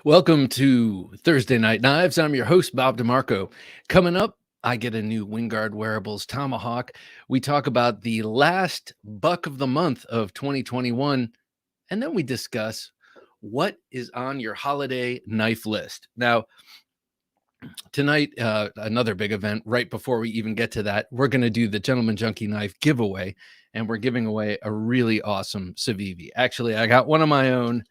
Welcome to Thursday Night Knives. I'm your host, Bob DeMarco. Coming up, I get a new Wingard Wearables Tomahawk. We talk about the last buck of the month of 2021, and then we discuss what is on your holiday knife list. Now, tonight, another big event. Right before we even get to that, we're going to do the Gentleman Junkie knife giveaway, and we're giving away a really awesome Civivi. Actually, I got one of my own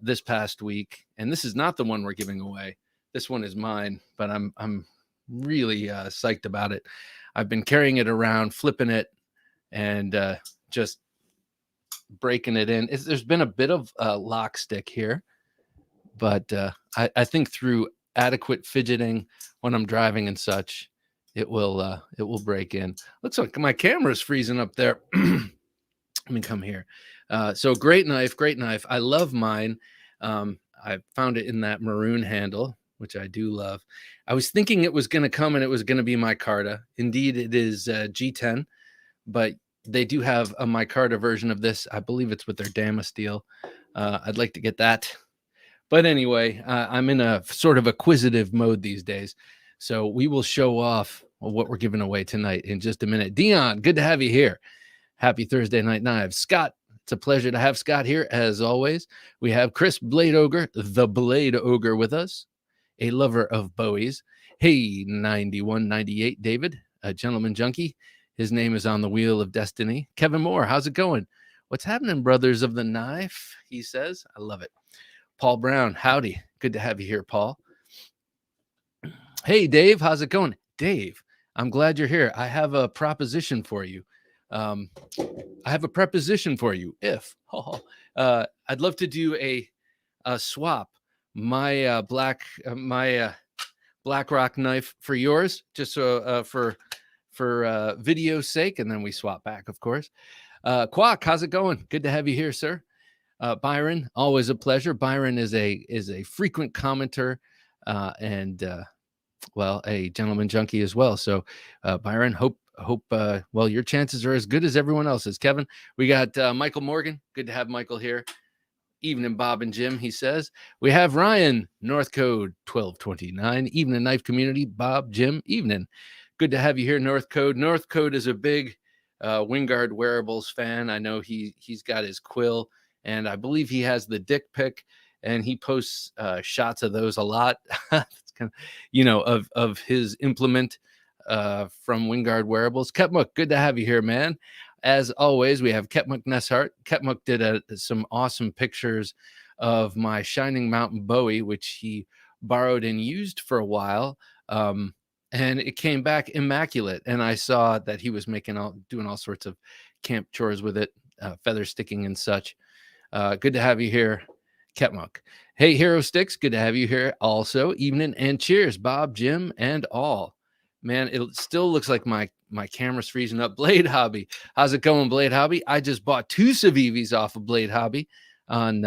this past week, and this is not the one we're giving away. This one is mine, but I'm really psyched about it. I've been carrying it around, flipping it, and just breaking it in. There's been a bit of lock stick here, but I think through adequate fidgeting when I'm driving and such, it will break in. Looks like my camera's freezing up there. Let me come here. So great knife. I love mine. I found it in that maroon handle, which I do love. I was thinking it was going to come and it was going to be Micarta. Indeed, it is G10, but they do have a Micarta version of this. I believe it's with their Dama steel. I'd like to get that. But anyway, I'm in a sort of acquisitive mode these days. So we will show off what we're giving away tonight in just a minute. Dion, good to have you here. Happy Thursday Night Knives. Scott, it's a pleasure to have Scott here, as always. We have Chris Blade Ogre, the Blade Ogre, with us, a lover of Bowies. Hey, 9198 David, a Gentleman Junkie. His name is on the Wheel of Destiny. Kevin Moore, how's it going? What's happening, brothers of the knife? He says. I love it. Paul Brown, howdy. Good to have you here, Paul. Hey, Dave, how's it going? Dave, I'm glad you're here. I have a proposition for you. I have a preposition for you. If I'd love to do a swap, my BlackRock knife for yours, just so for video's sake, and then we swap back, of course. Quack, how's it going? Good to have you here, sir. Byron, always a pleasure. Byron is a frequent commenter and a Gentleman Junkie as well. So Byron, hope your chances are as good as everyone else's. Kevin, we got Michael Morgan. Good to have Michael here. Evening, Bob and Jim, he says. We have Ryan, North Code 1229. Evening, Knife Community. Bob, Jim, evening. Good to have you here, North Code. North Code is a big Wingard Wearables fan. I know he's got his quill, and I believe he has the dick pic, and he posts shots of those a lot. It's kind of, of his implement from Wingard Wearables. Ketmuk, good to have you here, man. As always, we have Ketmuk Neshart. Ketmuk did some awesome pictures of my Shining Mountain Bowie, which he borrowed and used for a while. And it came back immaculate. And I saw that he was doing all sorts of camp chores with it, feather sticking and such. Good to have you here, Ketmuk. Hey, Hero Sticks, good to have you here also. Evening and cheers, Bob, Jim, and all. Man, it still looks like my camera's freezing up. Blade Hobby, how's it going, Blade Hobby? I just bought 2 Civivis off of Blade Hobby on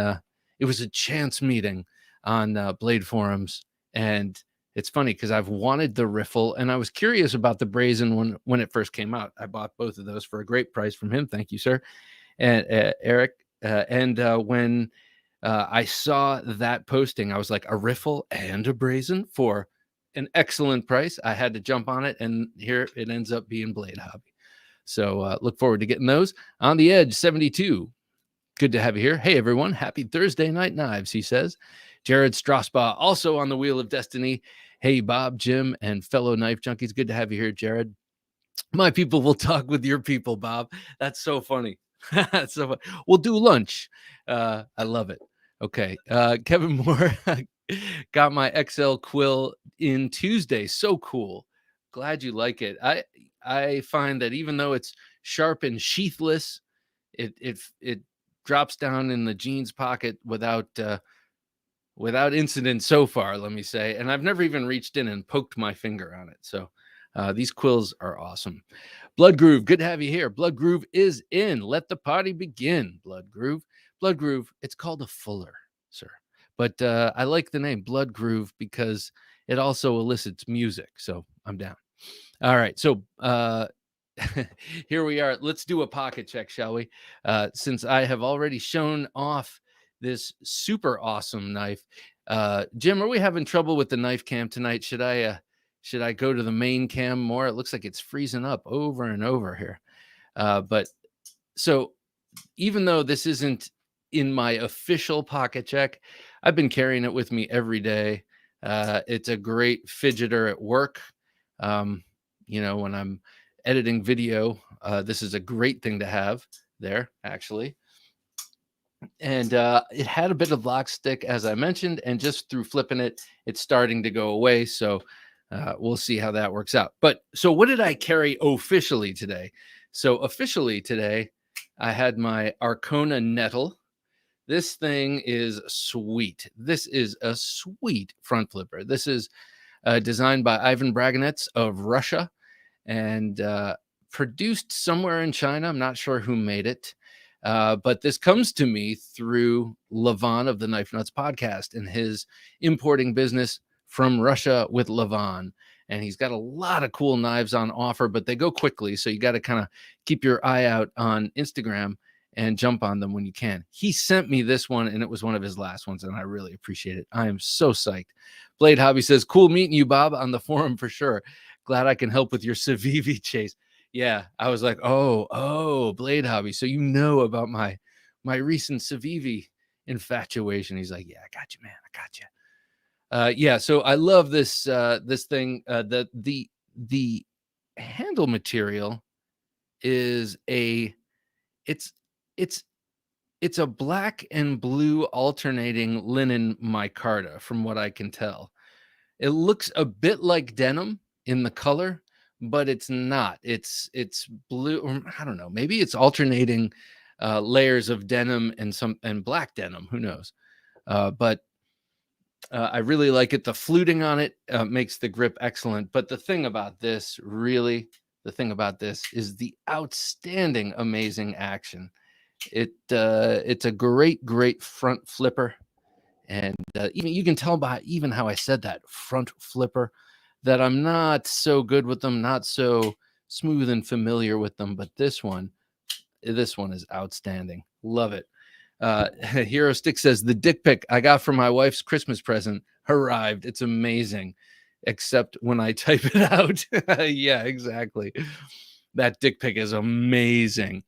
it was a chance meeting on Blade forums, and it's funny because I've wanted the riffle and I was curious about the brazen one when it first came out. I bought both of those for a great price from him. Thank you, sir. And Eric, when I saw that posting, I was like, a riffle and a brazen for an excellent price. I had to jump on it, and here it ends up being Blade Hobby. So look forward to getting those. On the Edge 72, good to have you here. Hey everyone, happy Thursday Night Knives, he says. Jared Strasbaugh, also on the Wheel of Destiny. Hey Bob, Jim, and fellow knife junkies, good to have you here, Jared. My people will talk with your people, Bob. That's so funny. That's so funny. We'll do lunch. I love it. Okay, Kevin Moore got my XL quill in Tuesday. So cool. Glad you like it. I find that even though it's sharp and sheathless, it drops down in the jeans pocket without incident so far, let me say. And I've never even reached in and poked my finger on it. So these quills are awesome. Blood Groove, good to have you here. Blood Groove is in. Let the party begin. Blood Groove. Blood Groove, it's called a fuller, sir. But I like the name Blood Groove because it also elicits music. So I'm down. All right. So here we are. Let's do a pocket check, shall we? Since I have already shown off this super awesome knife, Jim, are we having trouble with the knife cam tonight? Should I go to the main cam more? It looks like it's freezing up over and over here. But so even though this isn't in my official pocket check, I've been carrying it with me every day. It's a great fidgeter at work. When I'm editing video, this is a great thing to have there, actually. And it had a bit of lock stick, as I mentioned, and just through flipping it, it's starting to go away. So we'll see how that works out. But so what did I carry officially today? So officially today, I had my Arcona Nettle. This thing is sweet. This is a sweet front flipper. This is designed by Ivan Braganets of Russia and produced somewhere in China. I'm not sure who made it. But this comes to me through Levon of the Knife Nuts podcast and his importing business from Russia with Levon. And he's got a lot of cool knives on offer, but they go quickly. So you got to kind of keep your eye out on Instagram and jump on them when you can. He sent me this one, and it was one of his last ones, and I really appreciate it. I am so psyched. Blade Hobby says, cool meeting you, Bob, on the forum for sure. Glad I can help with your Civivi chase. Yeah, I was like, oh, Blade Hobby. So you know about my recent Civivi infatuation. He's like, yeah, I got you, man. I got you. Yeah, so I love this this thing. The handle material is it's a black and blue alternating linen micarta, from what I can tell. It looks a bit like denim in the color, but it's not. It's blue, or I don't know. Maybe it's alternating layers of denim and black denim. Who knows? But I really like it. The fluting on it makes the grip excellent. But the thing about this, really, is the outstanding, amazing action. It's a great front flipper. And even you can tell by even how I said that, front flipper, that I'm not so good with them, not so smooth and familiar with them. But this one is outstanding. Love it. Hero Stick says, the dick pic I got for my wife's Christmas present arrived. It's amazing, except when I type it out. Yeah, exactly. That dick pic is amazing.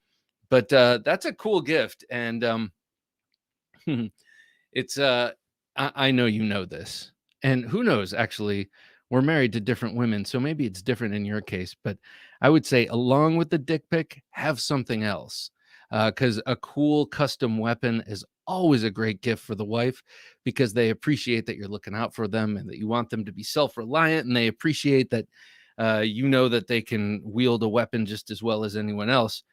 But that's a cool gift. And it's I know you know this, and who knows, actually, we're married to different women, so maybe it's different in your case, but I would say along with the dick pic, have something else, because a cool custom weapon is always a great gift for the wife, because they appreciate that you're looking out for them and that you want them to be self-reliant, and they appreciate that you know that they can wield a weapon just as well as anyone else.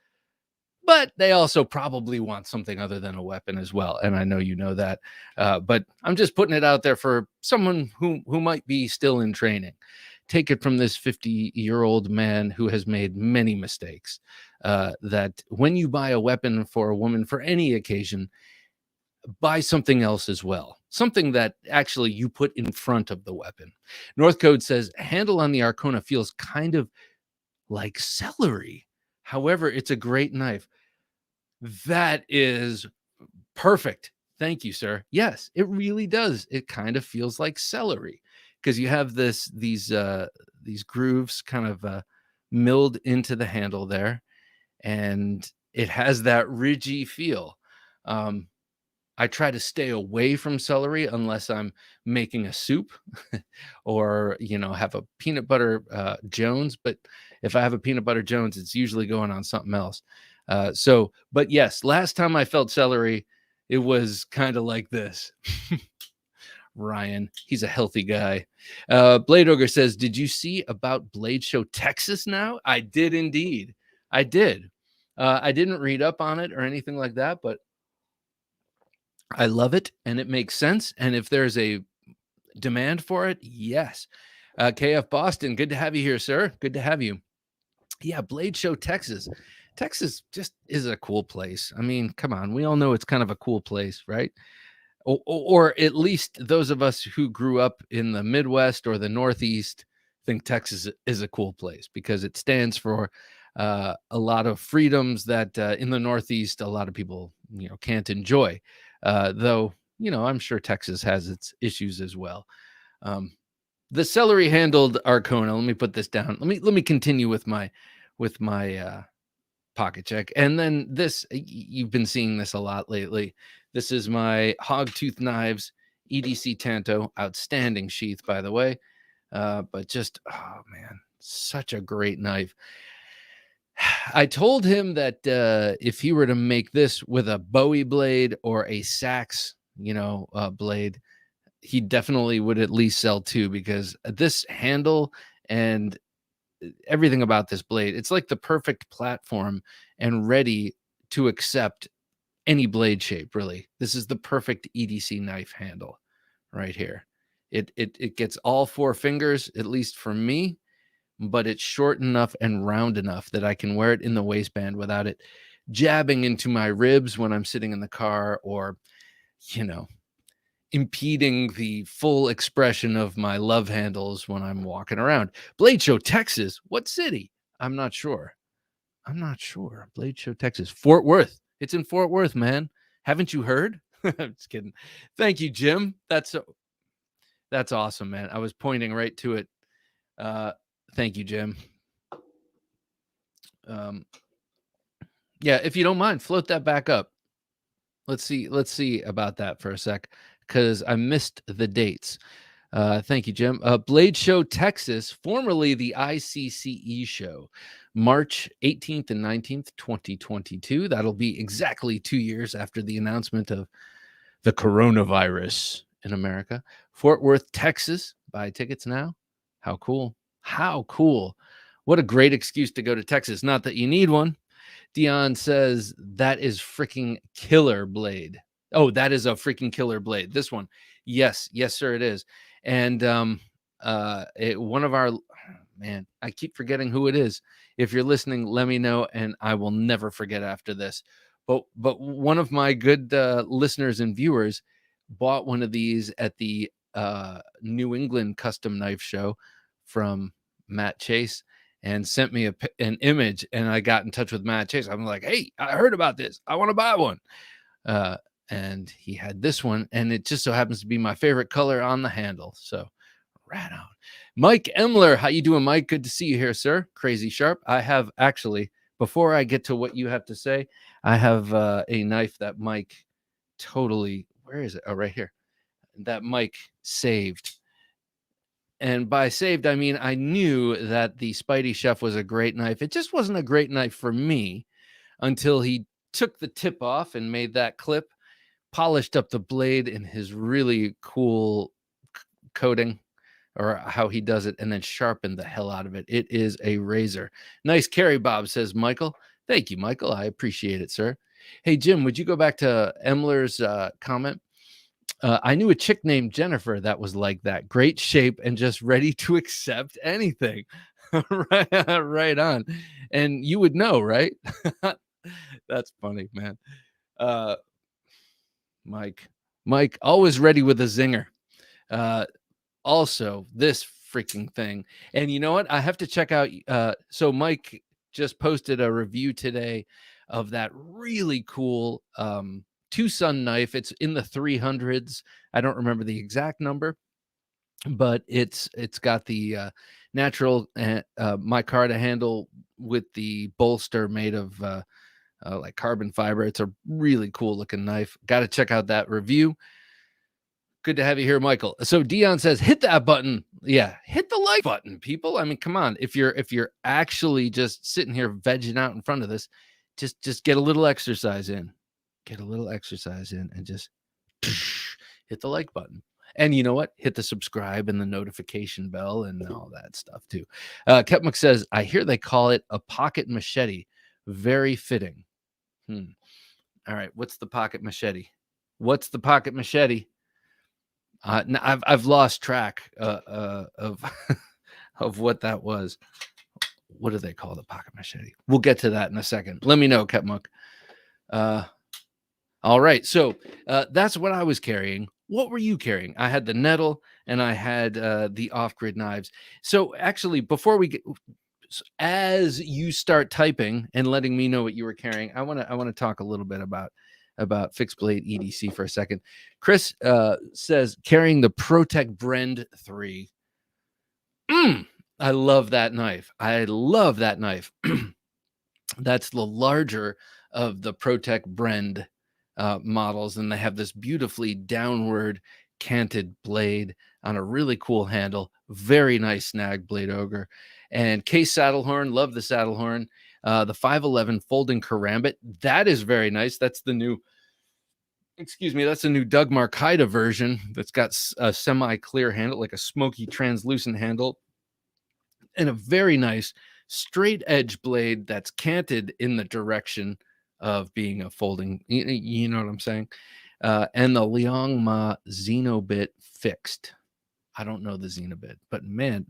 But they also probably want something other than a weapon as well. And I know you know that. But I'm just putting it out there for someone who might be still in training. Take it from this 50-year-old man who has made many mistakes. That when you buy a weapon for a woman for any occasion, buy something else as well. Something that actually you put in front of the weapon. Northcode says, handle on the Arcona feels kind of like celery. However, it's a great knife. That is perfect. Thank you, sir. Yes, it really does. It kind of feels like celery because you have these grooves kind of milled into the handle there, and it has that ridgy feel. I try to stay away from celery unless I'm making a soup or, have a peanut butter Jones. But if I have a peanut butter Jones, it's usually going on something else. But yes, last time I felt celery, it was kind of like this. Ryan, he's a healthy guy. Blade Ogre says, did you see about Blade Show Texas now? I did indeed. I did. I didn't read up on it or anything like that, but I love it, and it makes sense. And if there's a demand for it, yes. KF Boston, good to have you here, sir. Good to have you. Yeah, Blade Show Texas. Texas just is a cool place. I mean, come on. We all know it's kind of a cool place, right? Or at least those of us who grew up in the Midwest or the Northeast think Texas is a cool place because it stands for a lot of freedoms that in the Northeast, a lot of people, can't enjoy. Though, I'm sure Texas has its issues as well. The celery handled Arcona. Let me put this down. Let me continue with my pocket check. And then this, you've been seeing this a lot lately. This is my Hogtooth Knives EDC Tanto. Outstanding sheath, by the way. But just, oh man, such a great knife. I told him that if he were to make this with a Bowie blade or a Sachs, blade, he definitely would at least sell two, because this handle and everything about this blade, it's like the perfect platform and ready to accept any blade shape. Really, this is the perfect EDC knife handle right here. It gets all four fingers, at least for me, but it's short enough and round enough that I can wear it in the waistband without it jabbing into my ribs when I'm sitting in the car, or impeding the full expression of my love handles when I'm walking around. Blade Show, Texas. What city? I'm not sure. Blade Show, Texas. Fort Worth. It's in Fort Worth, man. Haven't you heard? I'm just kidding. Thank you, Jim. That's awesome, man. I was pointing right to it. Thank you, Jim. Yeah, if you don't mind, float that back up. Let's see about that for a sec, because I missed the dates. Thank you, Jim. Blade Show, Texas, formerly the ICCE show, March 18th and 19th, 2022. That'll be exactly 2 years after the announcement of the coronavirus in America. Fort Worth, Texas. Buy tickets now. How cool. How cool. What a great excuse to go to Texas. Not that you need one. Dion says that is freaking killer blade. Oh, that is a freaking killer blade. This one. Yes, sir, it is. And one of our, man, I keep forgetting who it is. If you're listening, let me know, and I will never forget after this. But one of my good listeners and viewers bought one of these at the New England Custom Knife Show from Matt Chase, and sent me an image, and I got in touch with Matt Chase. I'm like, hey, I heard about this. I want to buy one. And he had this one, and it just so happens to be my favorite color on the handle. So right on. Mike Emler, how you doing, Mike? Good to see you here, sir. Crazy Sharp. I have actually, before I get to what you have to say, I have a knife that Mike totally, where is it? Oh, right here. That Mike saved. And by saved, I mean, I knew that the Spidey Chef was a great knife. It just wasn't a great knife for me until he took the tip off and made that clip, polished up the blade in his really cool coating, or how he does it, and then sharpened the hell out of it. It is a razor. Nice carry, Bob, says Michael. Thank you, Michael. I appreciate it, sir. Hey, Jim, would you go back to Emler's comment? I knew a chick named Jennifer that was like that. Great shape and just ready to accept anything. right on. And you would know, right? That's funny, man. Mike, always ready with a zinger. Also, this freaking thing. And you know what? I have to check out. So Mike just posted a review today of that really cool Tucson knife. It's in the 300s. I don't remember the exact number, but it's got the natural micarta handle with the bolster made of like carbon fiber. It's a really cool looking knife. Got to check out that review. Good to have you here, Michael. So Dion says, hit that button. Yeah, hit the like button, people. I mean, come on. If you're actually just sitting here vegging out in front of this, just get a little exercise in. Get a little exercise in and just hit the like button. And you know what? Hit the subscribe and the notification bell and all that stuff too. Kepmuk says, I hear they call it a pocket machete. Very fitting. All right. What's the pocket machete? What's the pocket machete? I've lost track of of what that was. What do they call the pocket machete? We'll get to that in a second. Let me know, Kepmuk. All right, so that's what I was carrying. What were you carrying? I had the nettle and I had the off-grid knives. So actually, before we get, as you start typing and letting me know what you were carrying, I want to talk a little bit about about fixed blade EDC for a second. Chris says carrying the ProTech Brand 3. I love that knife. I love that knife. That's the larger of the ProTech Brand models, and they have this beautifully downward canted blade on a really cool handle. Very nice snag blade ogre. And case saddle horn, love the saddle horn. The 511 Folding Karambit, that is very nice. That's the new, that's the new Doug Micarta version that's got a semi-clear handle, like a smoky translucent handle, and a very nice straight edge blade that's canted in the direction of being a folding, you know what I'm saying? And the Liangma Xenobit fixed. I don't know the Xenobit, but man,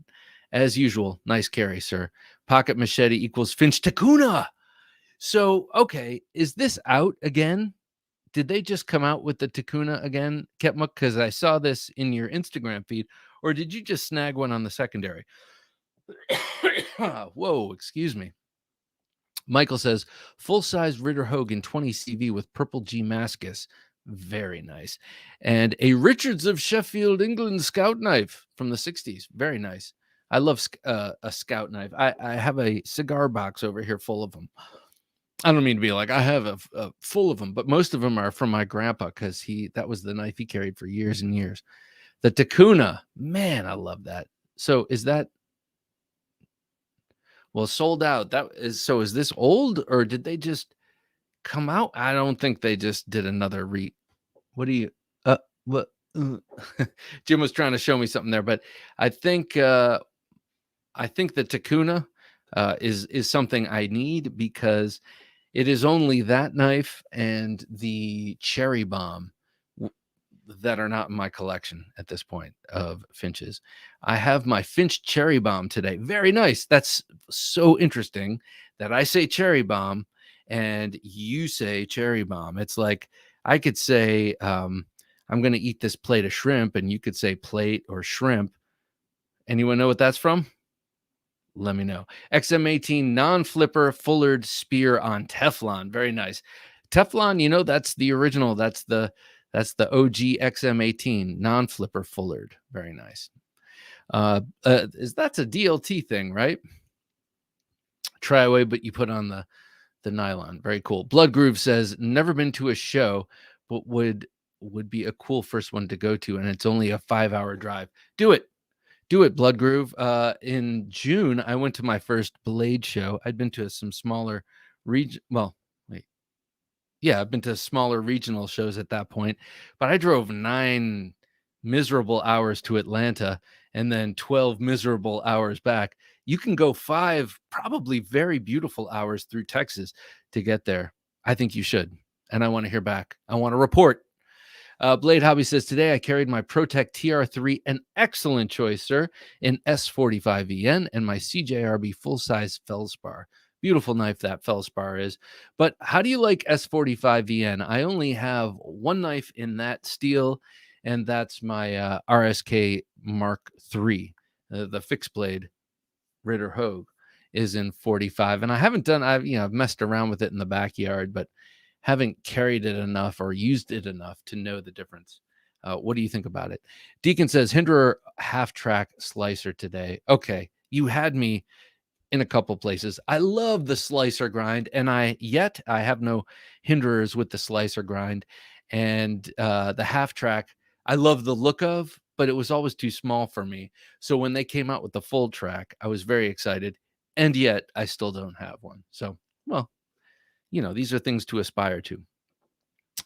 as usual, nice carry, sir. Pocket machete equals Finch Takuna. So, okay, is this out again? Did they just come out with the Takuna again, Ketmuk? Because I saw this in your Instagram feed, or did you just snag one on the secondary? Whoa, excuse me. Michael says, full-size Ritter Hogan 20 CV with purple G Mascus. Very nice. And a Richards of Sheffield, England scout knife from the 60s. Very nice. I love a scout knife. I have a cigar box over here full of them. I don't mean to be like, I have a full of them, but most of them are from my grandpa because that was the knife he carried for years and years. The Takuna, man, I love that. So is that, well, sold out. Is this old or did they just come out? I don't think they just did another what do you, what? Jim was trying to show me something there, but I think the Takuna is something I need because it is only that knife and the Cherry Bomb that are not in my collection at this point of Finches. I have my Finch Cherry Bomb today. Very nice. That's so interesting that I say Cherry Bomb and you say Cherry Bomb. It's like I could say, I'm going to eat this plate of shrimp, and you could say plate or shrimp. Anyone know what that's from? Let me know. XM18 non-flipper Fullard spear on Teflon. Very nice. Teflon, that's the original. That's the OG XM18 non-flipper Fullard. Very nice. That's a DLT thing, right? Try away, but you put on the nylon. Very cool. Blood Groove says, never been to a show, but would be a cool first one to go to, and it's only a 5-hour drive. Do it, Blood Groove. In June, I went to my first Blade show. I'd been to some smaller I've been to smaller regional shows at that point, but I drove 9 miserable hours to Atlanta and then 12 miserable hours back. You can go 5 probably very beautiful hours through Texas to get there. I think you should. And I want to hear back. I want to report. Blade Hobby says, today I carried my ProTech TR3, an excellent choice, sir, in S45VN, and my CJRB full-size Feldspar. Beautiful knife that Feldspar is. But how do you like S45VN? I only have one knife in that steel, and that's my RSK Mark III. The fixed blade Ritter Hogue is in 45. And I haven't I've messed around with it in the backyard, but haven't carried it enough or used it enough to know the difference. What do you think about it? Deacon says, Hinderer half-track slicer today. Okay, you had me in a couple places. I love the slicer grind, and I have no hinderers with the slicer grind. And the half-track, I love the look of, but it was always too small for me. So when they came out with the full track, I was very excited, and yet I still don't have one. So, well, these are things to aspire to.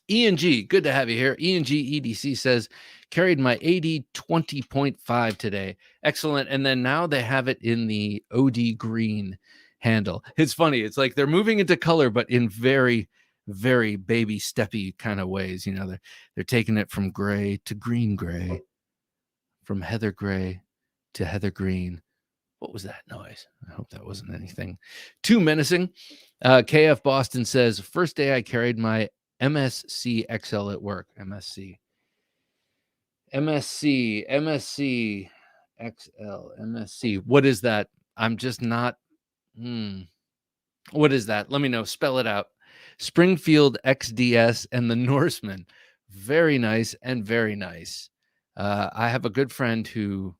ENG, good to have you here. ENG EDC says, carried my AD 20.5 today. Excellent. And then now they have it in the OD green handle. It's funny. It's like they're moving into color, but in very, very baby steppy kind of ways. They're taking it from gray to green gray, from heather gray to heather green. What was that noise? I hope that wasn't anything too menacing. KF Boston says, first day I carried my MSC XL at work. MSC XL, MSC. What is that? I'm just not. What is that? Let me know. Spell it out. Springfield XDS and the Norseman. Very nice and very nice. I have a good friend who,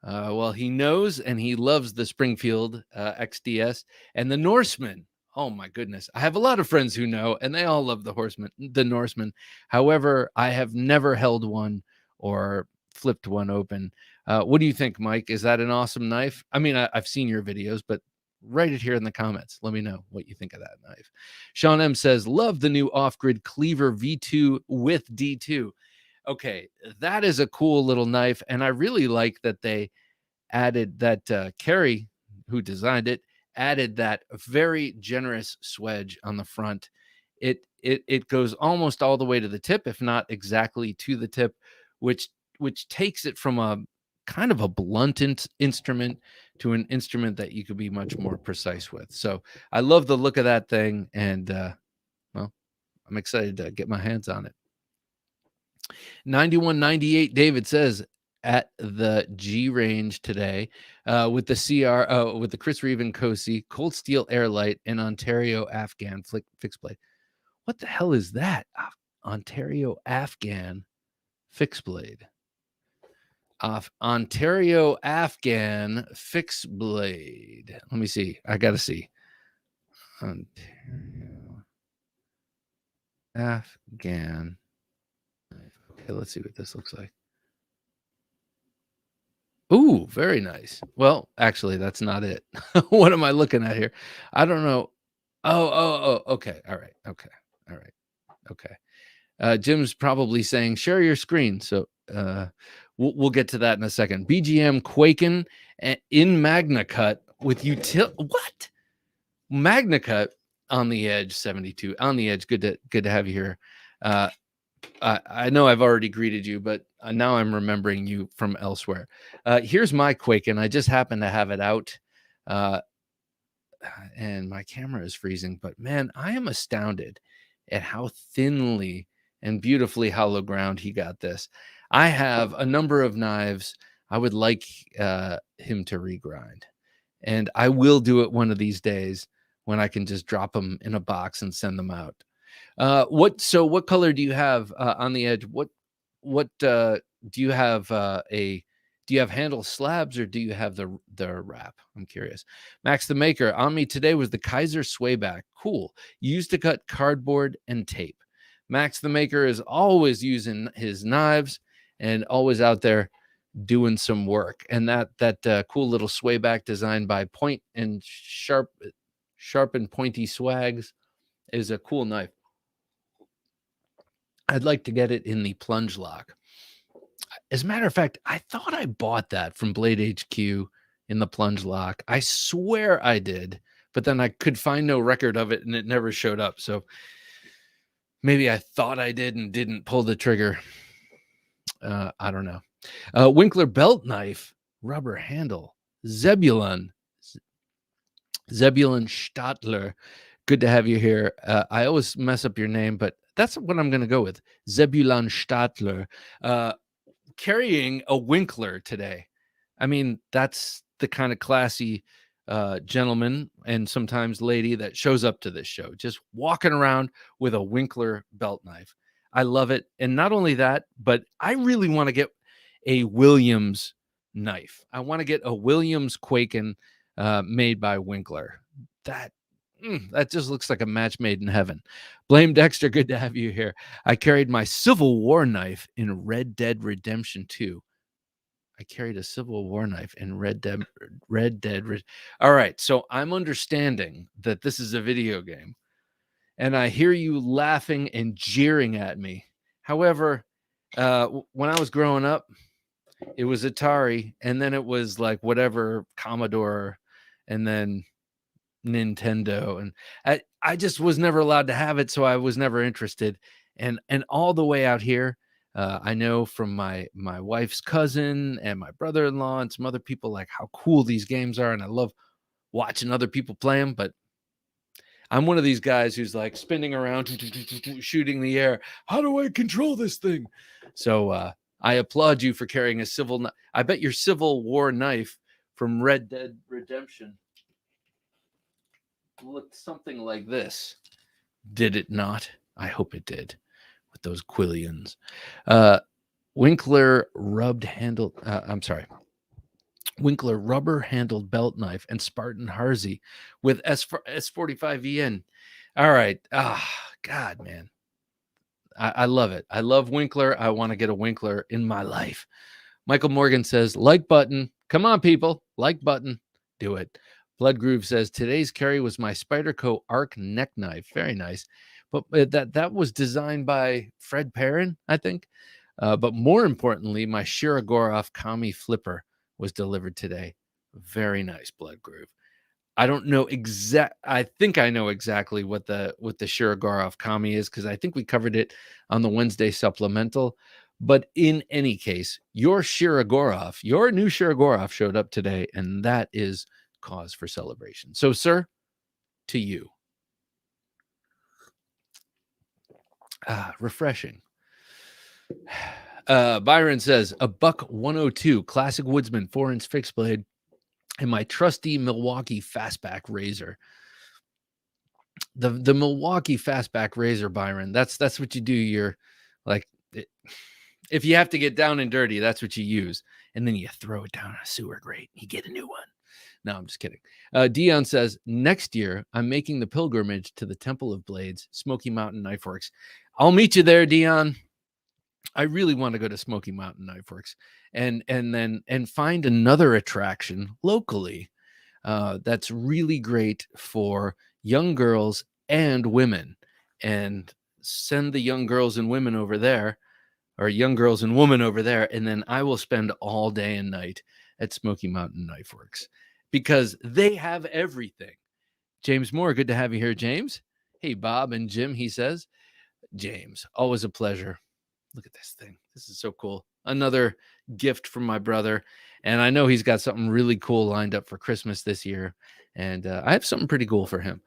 well, he knows and he loves the Springfield XDS and the Norseman. Oh my goodness. I have a lot of friends who know, and they all love the Norseman. However, I have never held one or flipped one open. What do you think, Mike? Is that an awesome knife? I mean, I've seen your videos, but write it here in the comments. Let me know what you think of that knife. Sean M says, love the new off-grid Cleaver V2 with D2. Okay, that is a cool little knife, and I really like that they added that Carrie, who designed it, added that very generous swedge on the front. It goes almost all the way to the tip, if not exactly to the tip, which takes it from a kind of a blunt instrument to an instrument that you could be much more precise with. So I love the look of that thing, and well, I'm excited to get my hands on it. 9198 David says, at the G range today with the CR, with the Chris Reeve and Cosi Cold Steel Airlight and Ontario Afghan fixed blade. What the hell is that? Ontario Afghan fixed blade. Ontario Afghan fixed blade. Let me see. I got to see. Ontario Afghan. Okay, let's see what this looks like. Ooh, very nice. Well, actually, that's not it. What am I looking at here? I don't know. Oh, okay. All right. Okay. All right. Okay. Jim's probably saying, share your screen. So we'll get to that in a second. BGM Quaken in Magna Cut with what? Magna Cut on the Edge 72. On the Edge. Good to have you here. I know I've already greeted you, but now I'm remembering you from elsewhere. Here's my Quaken. I just happen to have it out, and my camera is freezing. But man, I am astounded at how thinly and beautifully hollow ground he got this. I have a number of knives I would like him to regrind, and I will do it one of these days when I can just drop them in a box and send them out. What color do you have on the Edge? What do you have do you have handle slabs or do you have the wrap? I'm curious. Max the Maker on me today was the Kaiser Swayback. Cool. Used to cut cardboard and tape. Max the Maker is always using his knives and always out there doing some work. And that cool little Swayback designed by Point and Sharp and Pointy Swags is a cool knife. I'd like to get it in the plunge lock. As a matter of fact, I thought I bought that from Blade HQ in the plunge lock. I swear I did, but then I could find no record of it and it never showed up. So maybe I thought I did and didn't pull the trigger. I don't know. Winkler belt knife, rubber handle, Zebulon Stadler. Good to have you here. I always mess up your name, but that's what I'm going to go with. Zebulon Stadler. Carrying a Winkler today. I mean, that's the kind of classy gentleman and sometimes lady that shows up to this show, just walking around with a Winkler belt knife. I love it. And not only that, but I really want to get a Williams knife. I want to get a Williams Quaken made by Winkler. That just looks like a match made in heaven. Blame Dexter, good to have you here. I carried my Civil War knife in Red Dead Redemption 2. I carried a Civil War knife in Red Dead. All right, so I'm understanding that this is a video game, and I hear you laughing and jeering at me. However, when I was growing up, it was Atari, and then it was like whatever Commodore, and then Nintendo, and I just was never allowed to have it, so I was never interested. And all the way out here, I know from my wife's cousin and my brother-in-law and some other people like how cool these games are, and I love watching other people play them. But I'm one of these guys who's like spinning around, shooting the air. How do I control this thing? So I applaud you for carrying a I bet your Civil War knife from Red Dead Redemption looked something like this. Did it not? I hope it did with those quillions. Winkler Winkler rubber handled belt knife and Spartan Harzy with S45EN. All right. God, man. I love it. I love Winkler. I want to get a Winkler in my life. Michael Morgan says, like button. Come on, people. Like button. Do it. Blood Groove says, today's carry was my Spyderco Arc neck knife. Very nice. But that was designed by Fred Perrin, I think. But more importantly, my Shirogorov Kami flipper was delivered today. Very nice, Blood Groove. I don't know I think I know exactly what the Shirogorov Kami is, because I think we covered it on the Wednesday supplemental. But in any case, your new Shirogorov showed up today, and that is cause for celebration. So, sir, to you. Refreshing. Byron says, a buck 102 classic woodsman 4-inch fixed blade and my trusty Milwaukee fastback razor. The Milwaukee fastback razor, Byron, that's what you do. You're like, if you have to get down and dirty, that's what you use, and then you throw it down a sewer grate, you get a new one. No, I'm just kidding. Dion says, next year I'm making the pilgrimage to the Temple of Blades, Smoky Mountain Knife Works. I'll meet you there, Dion. I really want to go to Smoky Mountain Knife Works and find another attraction locally that's really great for young girls and women, and send the young girls and women over there, or young girls and women over there, and then I will spend all day and night at Smoky Mountain Knife Works because they have everything. James Moore, good to have you here, James. Hey, Bob and Jim, he says. James, always a pleasure. Look at this thing. This is so cool. Another gift from my brother. And I know he's got something really cool lined up for Christmas this year. And I have something pretty cool for him.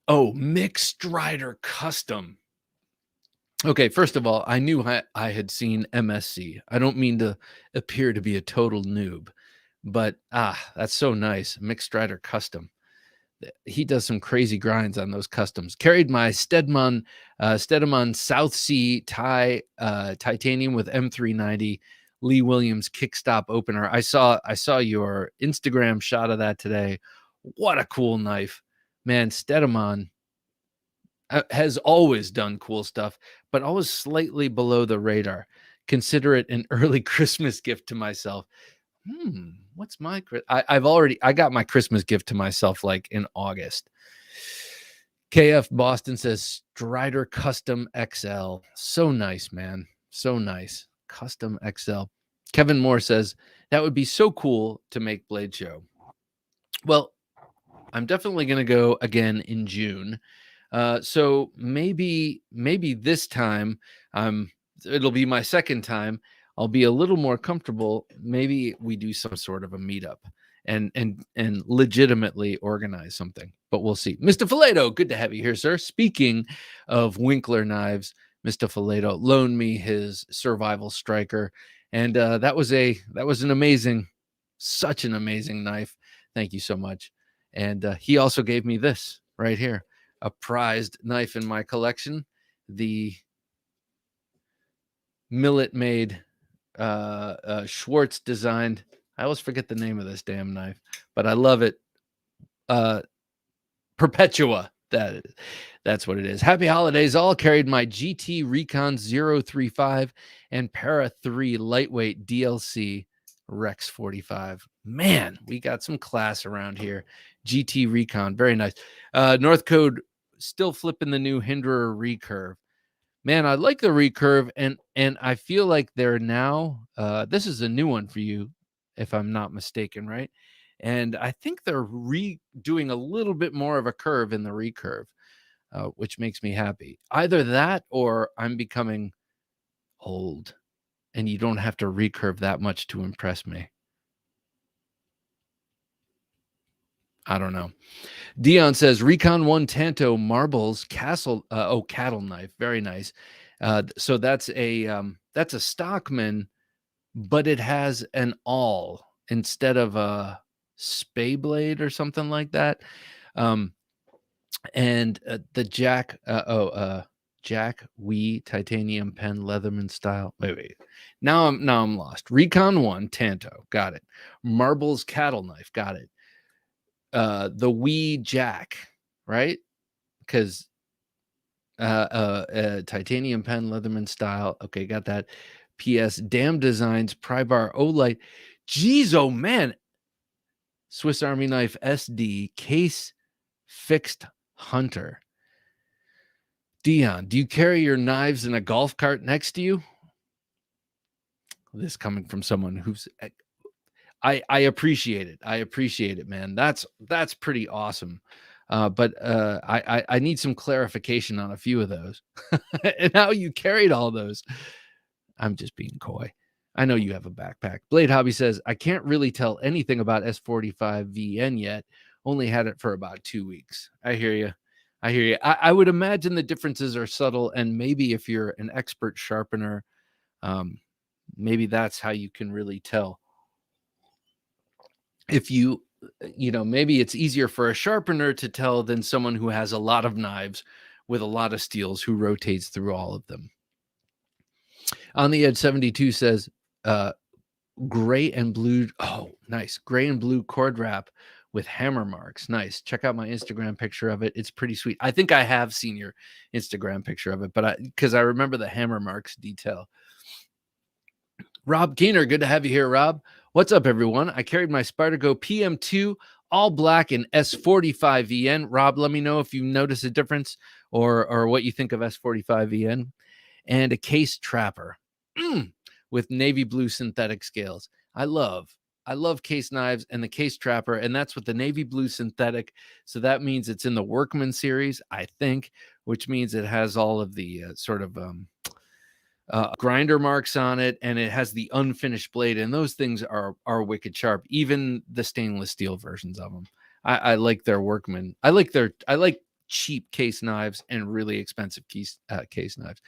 Oh, Mick Strider Custom. Okay, first of all, I knew I had seen MSC. I don't mean to appear to be a total noob, but that's so nice. Mick Strider Custom. He does some crazy grinds on those customs. Carried my Steadman South Sea titanium with M390 Lee Williams kickstop opener. I saw your Instagram shot of that today. What a cool knife, man. Steadman has always done cool stuff, but always slightly below the radar. Consider it an early Christmas gift to myself. What's my I got my Christmas gift to myself like in August. KF Boston says Strider Custom XL. So nice, man. So nice. Custom XL. Kevin Moore says that would be so cool to make Blade Show. Well, I'm definitely going to go again in June. So maybe this time it'll be my second time. I'll be a little more comfortable. Maybe we do some sort of a meetup and legitimately organize something, but we'll see. Mr. Fileto, good to have you here, sir. Speaking of Winkler knives, Mr. Fileto loaned me his Survival Striker, and that was such an amazing knife. Thank you so much. And he also gave me this right here, a prized knife in my collection, the Millet-made Schwartz designed. I always forget the name of this damn knife, but I love it. Perpetua. That's what it is. Happy holidays all. Carried my GT Recon 035 and Para 3 lightweight DLC Rex 45. Man, we got some class around here. GT Recon, very nice. North Code still flipping the new Hinderer recurve. Man, I like the recurve, and I feel like they're now, this is a new one for you, if I'm not mistaken, right? And I think they're doing a little bit more of a curve in the recurve, which makes me happy. Either that or I'm becoming old, and you don't have to recurve that much to impress me. I don't know. Dion says Recon 1 Tanto Marbles cattle knife. Very nice. So that's a Stockman, but it has an awl instead of a spay blade or something like that. And the Jack Wee titanium pen Leatherman style. Wait. Now I'm lost. Recon 1 Tanto, got it. Marbles cattle knife, got it. The Wee Jack, right? Because titanium pen Leatherman style. Okay, got that. PS Damn Designs Prybar Olight. Geez, oh man. Swiss Army Knife SD case fixed hunter. Dion, do you carry your knives in a golf cart next to you? This coming from someone who's I appreciate it. I appreciate it, man. That's pretty awesome. But I need some clarification on a few of those and how you carried all those. I'm just being coy. I know you have a backpack. Blade Hobby says, I can't really tell anything about S45 VN yet. Only had it for about 2 weeks. I hear you. I would imagine the differences are subtle, and maybe if you're an expert sharpener, maybe that's how you can really tell. If maybe it's easier for a sharpener to tell than someone who has a lot of knives with a lot of steels who rotates through all of them. On the Edge 72 says, gray and blue. Oh, nice. Gray and blue cord wrap with hammer marks. Nice. Check out my Instagram picture of it. It's pretty sweet. I think I have seen your Instagram picture of it, but because I remember the hammer marks detail. Rob Keener, good to have you here, Rob. What's up, everyone? I carried my Spartago PM2 all black in S45 VN. Rob, let me know if you notice a difference or what you think of S45 VN. And a case trapper with navy blue synthetic scales. I love case knives and the case trapper, and that's with the navy blue synthetic. So that means it's in the Workman series, I think, which means it has all of the sort of grinder marks on it, and it has the unfinished blade, and those things are wicked sharp. Even the stainless steel versions of them, I like their Workman. I like cheap case knives and really expensive case knives.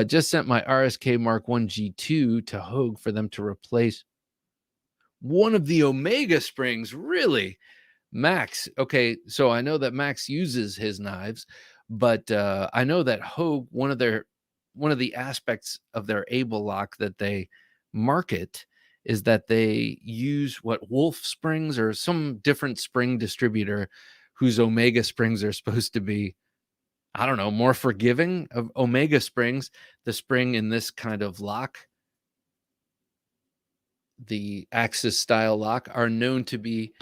Just sent my RSK Mark 1 G2 to Hogue for them to replace one of the Omega springs. Really? Max. Okay, so I know that Max uses his knives, but I know that Hogue, one of the aspects of their Able Lock that they market is that they use Wolf springs or some different spring distributor whose Omega springs are supposed to be, I don't know, more forgiving of Omega springs. The spring in this kind of lock, the Axis style lock, are notorious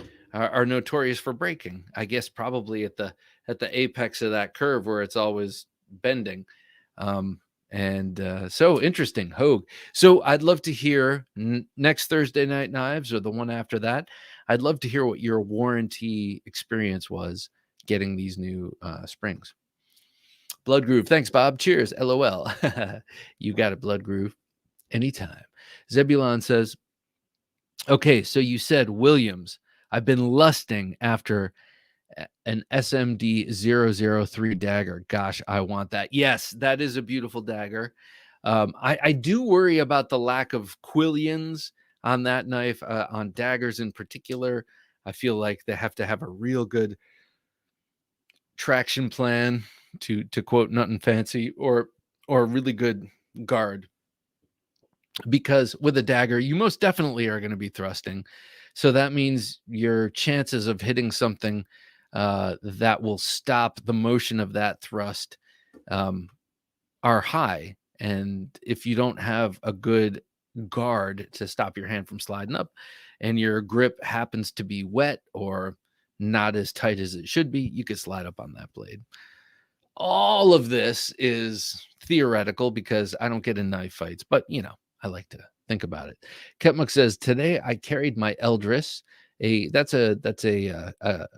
for breaking. I guess probably at the apex of that curve where it's always bending. So interesting, Hogue. So I'd love to hear next Thursday Night Knives or the one after that. I'd love to hear what your warranty experience was getting these new springs. Blood Groove. Thanks, Bob. Cheers. LOL. You got it, Blood Groove. Anytime. Zebulon says, okay, so you said Williams. I've been lusting after an SMD 003 dagger. Gosh, I want that. Yes, that is a beautiful dagger. I do worry about the lack of quillions on that knife, on daggers in particular. I feel like they have to have a real good traction plan, to quote Nothing Fancy, or a really good guard, because with a dagger you most definitely are going to be thrusting, so that means your chances of hitting something that will stop the motion of that thrust are high, and if you don't have a good guard to stop your hand from sliding up, and your grip happens to be wet or not as tight as it should be, you could slide up on that blade. All of this is theoretical because I don't get in knife fights, but I like to think about it. Ketmuk says, today I carried my Eldris, that's a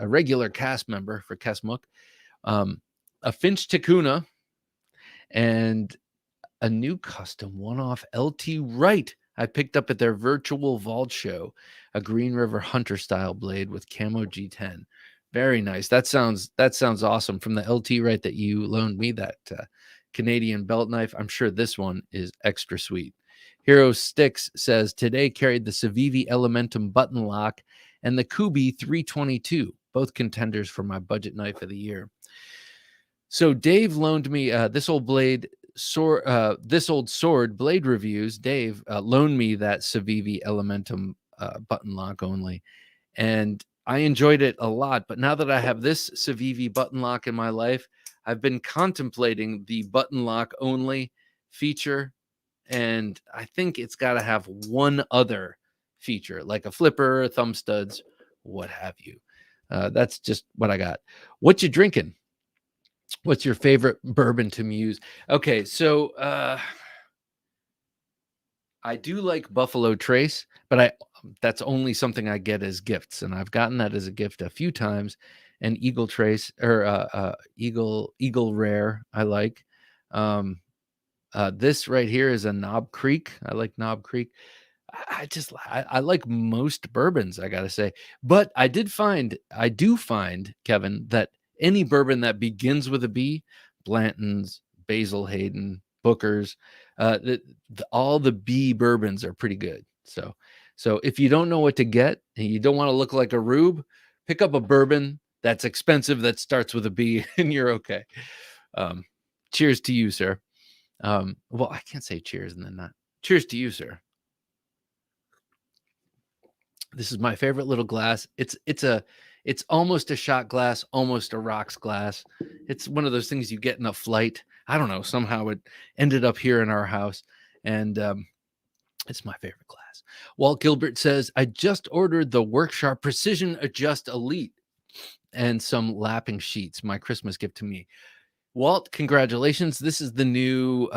regular cast member for Kesmuk, a Finch Takuna, and a new custom one-off LT Wright I picked up at their virtual vault show, a Green River Hunter style blade with camo G10. Very nice. That sounds awesome. From the LT Wright that you loaned me, that Canadian belt knife, I'm sure this one is extra sweet. Hero Sticks says, today carried the Civivi Elementum button lock and the Kubi 322. both contenders for my budget knife of the year. So Dave loaned me this old sword blade reviews. Dave loaned me that Civivi Elementum button lock only, and I enjoyed it a lot. But now that I have this Civivi button lock in my life, I've been contemplating the button lock only feature, and I think it's got to have one other feature, like a flipper, thumb studs, what have you. That's just what I got. What you drinking? What's your favorite bourbon to muse? Okay, so I do like Buffalo Trace, but that's only something I get as gifts, and I've gotten that as a gift a few times. And Eagle Trace or Eagle Rare, I like. This right here is a Knob Creek. I like Knob Creek. I like most bourbons, I gotta say. But I do find, Kevin, that any bourbon that begins with a B, Blanton's, Basil Hayden, Booker's, all the B bourbons are pretty good. So if you don't know what to get and you don't want to look like a rube, pick up a bourbon that's expensive that starts with a B, and you're okay. Cheers to you, sir. Well, I can't say cheers and then not. Cheers to you, sir. This is my favorite little glass. It's almost a shot glass, almost a rocks glass. It's one of those things you get in a flight. I don't know. Somehow it ended up here in our house, and it's my favorite glass. Walt Gilbert says, I just ordered the Worksharp Precision Adjust Elite and some lapping sheets. My Christmas gift to me. Walt, congratulations. This is the new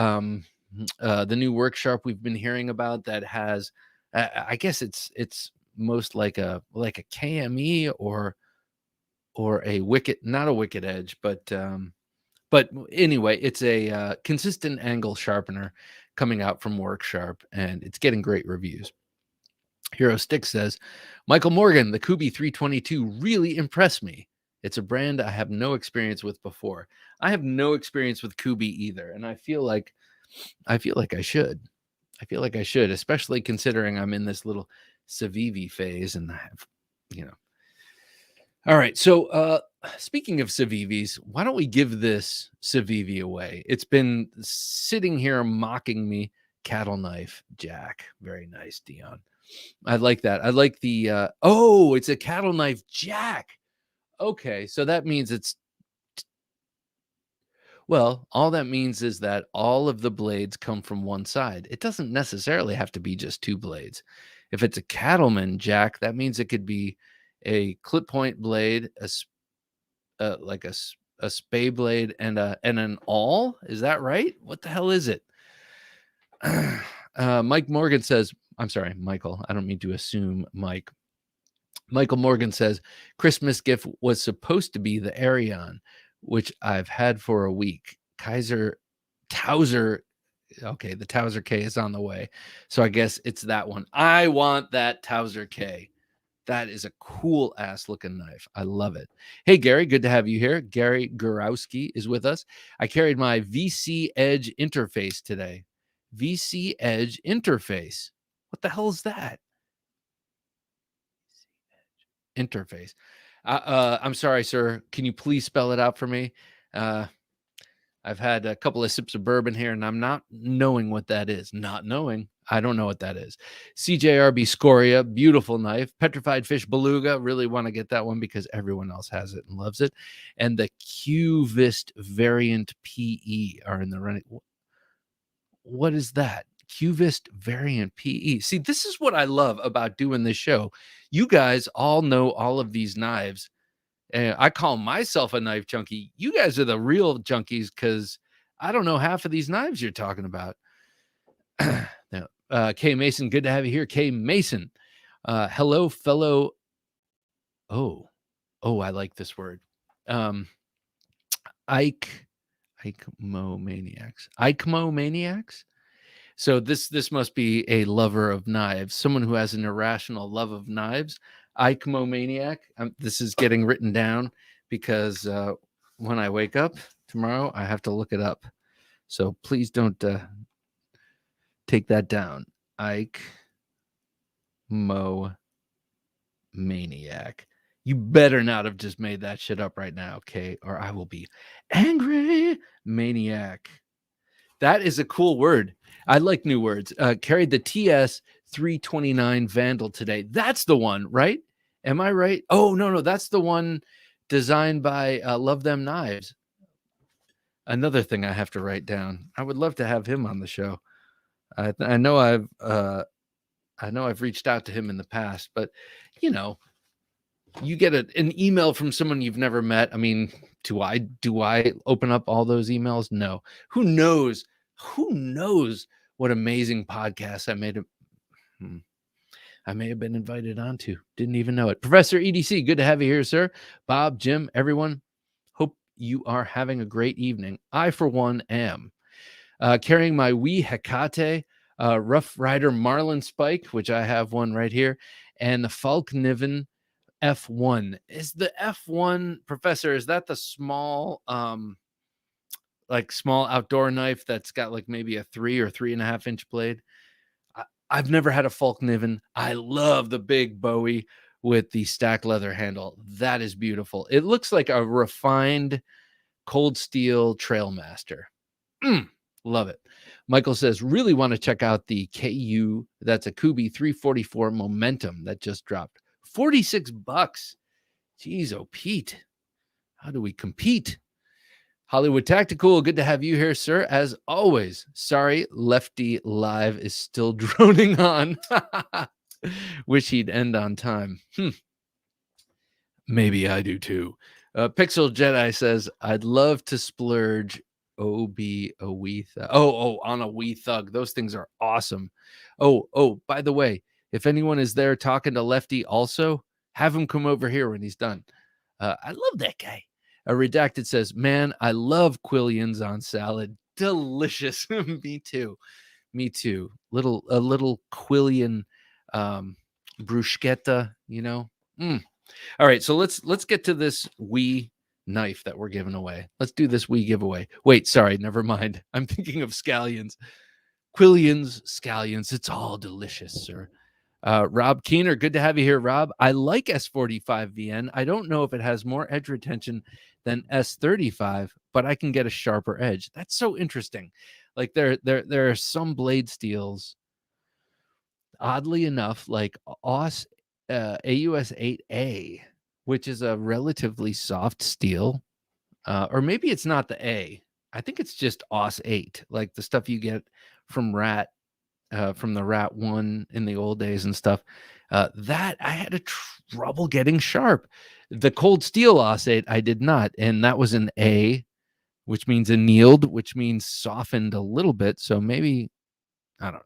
Worksharp we've been hearing about that has, I guess it's most like a KME or a wicket, not a wicket edge, but anyway, it's a consistent angle sharpener coming out from Worksharp, and it's getting great reviews. Hero Stick says, Michael Morgan, the Kubi 322 really impressed me. It's a brand I have no experience with before. I have no experience with Kubi either, and I feel like I should. I feel like I should, especially considering I'm in this little Civivi phase, and I have, All right, so speaking of Civivis, why don't we give this Civivi away? It's been sitting here mocking me. Cattle knife, Jack. Very nice, Dion. I like that. I like the it's a cattle knife Jack. Okay, so that means all that means is that all of the blades come from one side. It doesn't necessarily have to be just two blades. If it's a cattleman Jack, that means it could be a clip point blade, like a spay blade, and an awl. Is that right? What the hell is it? Mike Morgan says, I'm sorry, Michael. I don't mean to assume Mike. Michael Morgan says, Christmas gift was supposed to be the Arion, which I've had for a week. Towser. Okay, the Towser K is on the way. So I guess it's that one. I want that Towser K. That is a cool ass looking knife. I love it. Hey, Gary, good to have you here. Gary Gurowski is with us. I carried my VC Edge interface today. VC Edge interface. What the hell is that? Interface. I'm sorry, sir. Can you please spell it out for me? I've had a couple of sips of bourbon here, and I'm not knowing what that is. Not knowing. I don't know what that is. CJRB Scoria, beautiful knife. Petrified Fish Beluga, really want to get that one because everyone else has it and loves it. And the Kuvis Variant PE are in the running. What is that? Kuvis Variant PE. See, this is what I love about doing this show. You guys all know all of these knives. I call myself a knife junkie. You guys are the real junkies because I don't know half of these knives you're talking about. Now, Kay Mason, good to have you here. Kay Mason, hello, fellow. Oh, I like this word. Icomomaniacs. So this must be a lover of knives, someone who has an irrational love of knives. Icomomaniac. This is getting written down because when I wake up tomorrow, I have to look it up. So please don't take that down. Icomomaniac. You better not have just made that shit up right now, okay? Or I will be angry maniac. That is a cool word. I like new words. Carried the TS 329 Vandal today. That's the one, right? Am I right? Oh, no, that's the one designed by Love Them Knives. Another thing I have to write down. I would love to have him on the show. I know I've reached out to him in the past, but you know, you get an email from someone you've never met. I mean, do I open up all those emails? No. Who knows what amazing podcasts I made. I may have been invited onto. Didn't even know it. Professor EDC, good to have you here, sir. Bob, Jim, everyone. Hope you are having a great evening. I, for one, am. Carrying my wee Hecate Rough Rider Marlin Spike, which I have one right here, and the Falkniven F1. Is the F1, Professor, is that the small small outdoor knife that's got like maybe a 3 or 3.5 inch blade? I've never had a Falkniven. I love the big Bowie with the stack leather handle. That is beautiful. It looks like a refined cold steel Trailmaster. Love it. Michael says, really want to check out the KU. That's a Kubi 344 Momentum that just dropped. $46. Jeez, oh, Pete. How do we compete? Hollywood Tactical, good to have you here, sir. As always, sorry, Lefty Live is still droning on. Wish he'd end on time. Maybe I do too. Pixel Jedi says, I'd love to splurge on a wee thug. Those things are awesome. Oh, by the way, if anyone is there talking to Lefty also, have him come over here when he's done. I love that guy. Redacted says, man, I love Quillians on salad. Delicious. Me too. A little Quillian bruschetta, you know. All right, so let's get to this wee knife that we're giving away. Let's do this wee giveaway. Wait, sorry, never mind. I'm thinking of scallions. Quillians, scallions, it's all delicious, sir. Rob Keener, good to have you here, Rob. I like S45VN. I don't know if it has more edge retention than S35, but I can get a sharper edge. That's so interesting. Like there are some blade steels, oddly enough, like AUS 8A, which is a relatively soft steel, or maybe it's not the A. I think it's just AUS 8, like the stuff you get from Rat. From the Rat 1 in the old days and stuff, that I had a trouble getting sharp. The cold steel AUS 8, I did not. And that was an A, which means annealed, which means softened a little bit. So maybe, I don't know.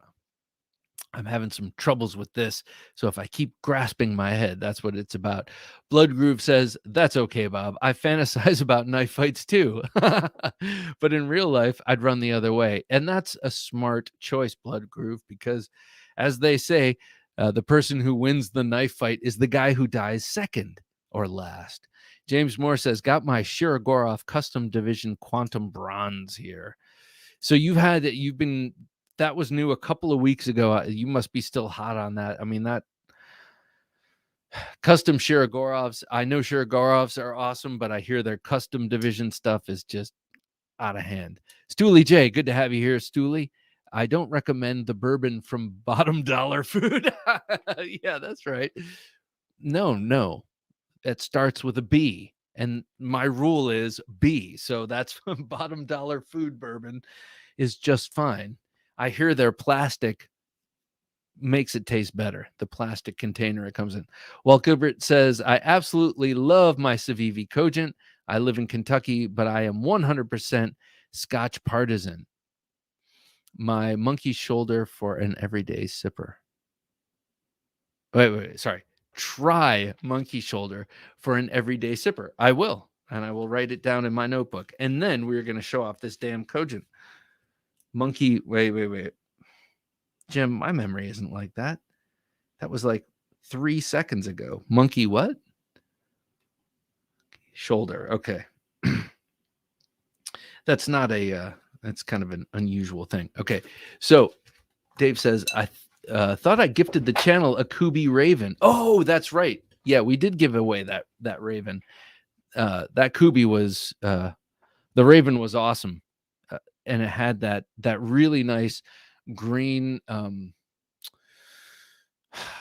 I'm having some troubles with this. So if I keep grasping my head, that's what it's about. Blood Groove says, that's okay, Bob. I fantasize about knife fights too. But in real life, I'd run the other way. And that's a smart choice, Blood Groove, because as they say, the person who wins the knife fight is the guy who dies second or last. James Moore says, got my Shirogorov Custom Division Quantum Bronze here. So that was new a couple of weeks ago. You must be still hot on that. I mean, that custom Shirogorovs, I know Shirogorovs are awesome, but I hear their custom division stuff is just out of hand. Stoolie J, good to have you here, Stoolie. I don't recommend the bourbon from Bottom Dollar Food. Yeah, that's right. No. It starts with a B, and my rule is B. So that's Bottom Dollar Food bourbon is just fine. I hear their plastic makes it taste better. The plastic container it comes in. Walt Gilbert says, I absolutely love my Civivi Cogent. I live in Kentucky, but I am 100% Scotch partisan. My monkey shoulder for an everyday sipper. Wait, sorry. Try monkey shoulder for an everyday sipper. I will, and I will write it down in my notebook. And then we're going to show off this damn Cogent. Monkey, wait. Jim, my memory isn't like that. That was like 3 seconds ago. Monkey what? Shoulder. Okay. That's not that's kind of an unusual thing. Okay. So Dave says, I thought I gifted the channel a Kubi Raven. Oh, that's right. Yeah, we did give away that raven. That Kubi was the raven was awesome, and it had that really nice green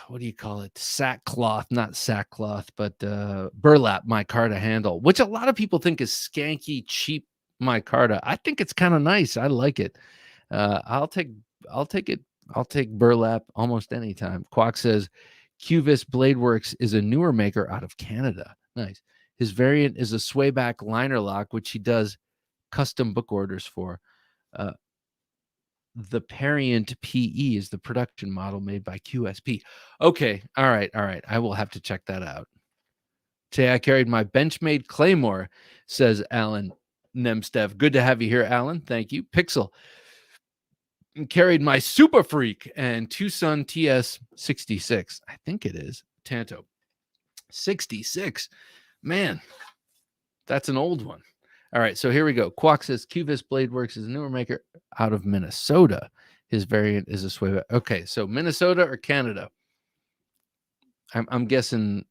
what do you call it? Sackcloth, not sackcloth, but burlap micarta handle, which a lot of people think is skanky, cheap micarta. I think it's kind of nice. I like it. I'll take it. I'll take burlap almost any time. Quack says Kuvis Bladeworks is a newer maker out of Canada. Nice. His variant is a swayback liner lock, which he does custom book orders for. The Parient PE is the production model made by QSP. Okay. All right. I will have to check that out. Today I carried my Benchmade Claymore, says Alan Nemstev. Good to have you here, Alan. Thank you. Pixel carried my Super Freak and Tucson TS 66. I think it is. Tanto 66. Man, that's an old one. All right, so here we go. Quack says Kuvis Bladeworks is a newer maker out of Minnesota. His variant is a swayback. Okay, so Minnesota or Canada? I'm guessing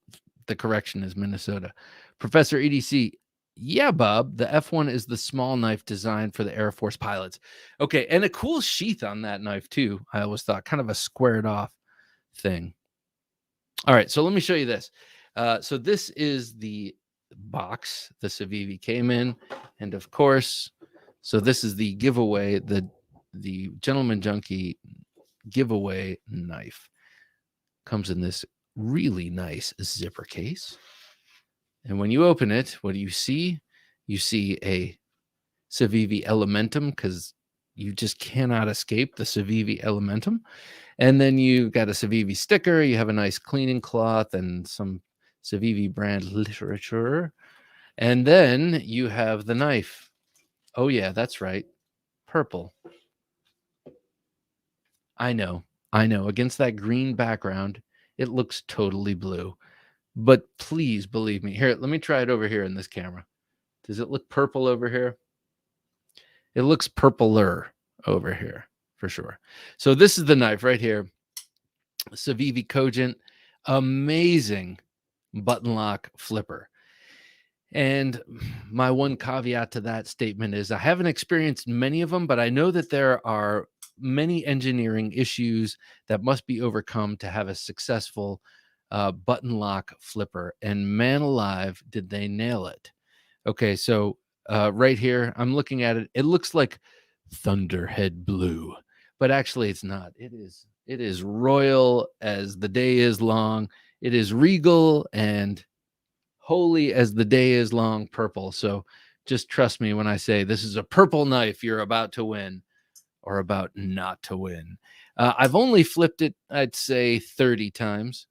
the correction is Minnesota. Professor EDC, yeah, Bob, the F1 is the small knife designed for the Air Force pilots. Okay, and a cool sheath on that knife too. I always thought kind of a squared off thing. All right, so let me show you this. So this is the box the Civivi came in, and of course, so this is the giveaway, the Gentleman Junkie giveaway knife. Comes in this really nice zipper case, and when you open it, what do you see? You see a Civivi Elementum, because you just cannot escape the Civivi Elementum. And then you got a Civivi sticker, you have a nice cleaning cloth and some Civivi brand literature. And then you have the knife. Oh, yeah, that's right. Purple. I know. Against that green background, it looks totally blue. But please believe me. Here, let me try it over here in this camera. Does it look purple over here? It looks purpler over here for sure. So this is the knife right here. Civivi Cogent. Amazing button lock flipper. And my one caveat to that statement is I haven't experienced many of them, but I know that there are many engineering issues that must be overcome to have a successful button lock flipper. And man alive, did they nail it. Okay, so right here, I'm looking at it. It looks like Thunderhead blue, but actually it's not. It is royal as the day is long. It is regal and holy as the day is long purple. So just trust me when I say this is a purple knife you're about to win or about not to win. I've only flipped it, I'd say 30 times.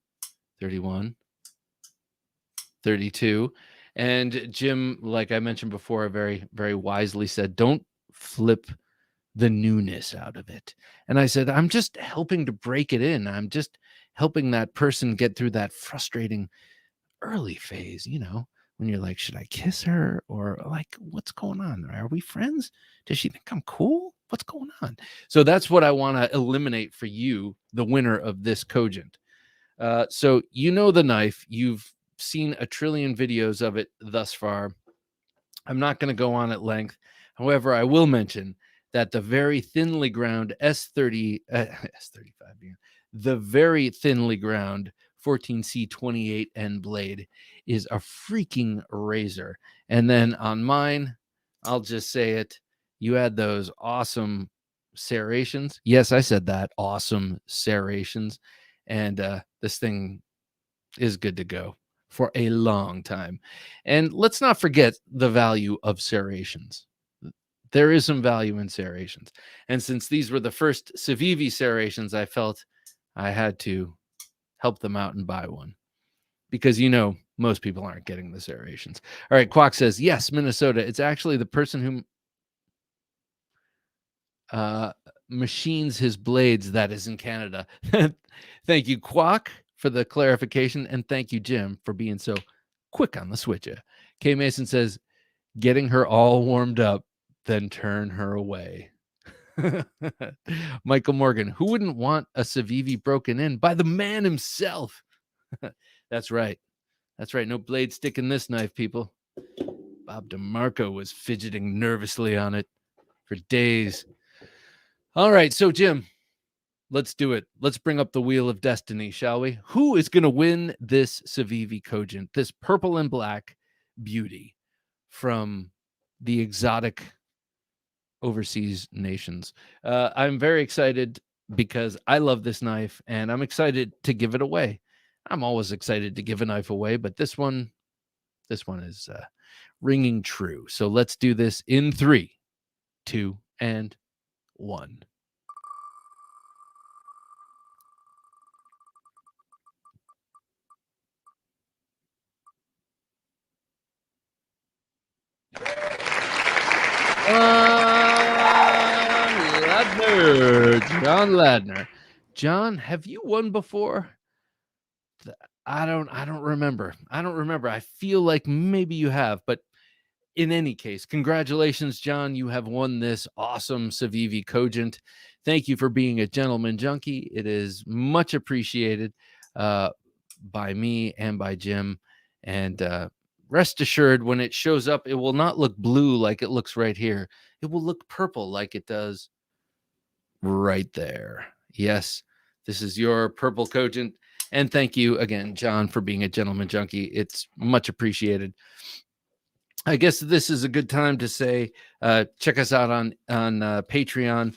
31, 32. And Jim, like I mentioned before, very, very wisely said, don't flip the newness out of it. And I said, I'm just helping to break it in. I'm just helping that person get through that frustrating early phase, when you're like, should I kiss her? Or like, what's going on? Are we friends? Does she think I'm cool? What's going on? So that's what I want to eliminate for you, the winner of this Cogent. So the knife, you've seen a trillion videos of it thus far. I'm not going to go on at length. However, I will mention that the very thinly ground S35, the very thinly ground 14C28N blade is a freaking razor. And then on mine, I'll just say it, you add those awesome serrations. Yes, I said that, awesome serrations. And this thing is good to go for a long time. And let's not forget the value of serrations. There is some value in serrations. And since these were the first Civivi serrations, I felt I had to help them out and buy one. Because, most people aren't getting the serrations. All right, Quack says, yes, Minnesota. It's actually the person who machines his blades that is in Canada. Thank you, Quack, for the clarification. And thank you, Jim, for being so quick on the switcher. K Mason says, getting her all warmed up, then turn her away. Michael Morgan, who wouldn't want a Civivi broken in by the man himself? That's right. That's right. No blade stick in this knife, people. Bob DeMarco was fidgeting nervously on it for days. All right. So, Jim, let's do it. Let's bring up the wheel of destiny, shall we? Who is going to win this Civivi Cogent, this purple and black beauty from the exotic overseas nations? I'm very excited because I love this knife and I'm excited to give it away. I'm always excited to give a knife away, but this one is ringing true. So let's do this in 3, 2, and 1. John Ladner. John, have you won before? I don't remember. I feel like maybe you have, but in any case, congratulations, John. You have won this awesome Civivi Cogent. Thank you for being a gentleman junkie. It is much appreciated by me and by Jim. And rest assured, when it shows up, it will not look blue like it looks right here. It will look purple like it does right there. Yes, this is your purple Cogent. And thank you again, John, for being a gentleman junkie. It's much appreciated. I guess this is a good time to say, check us out on Patreon.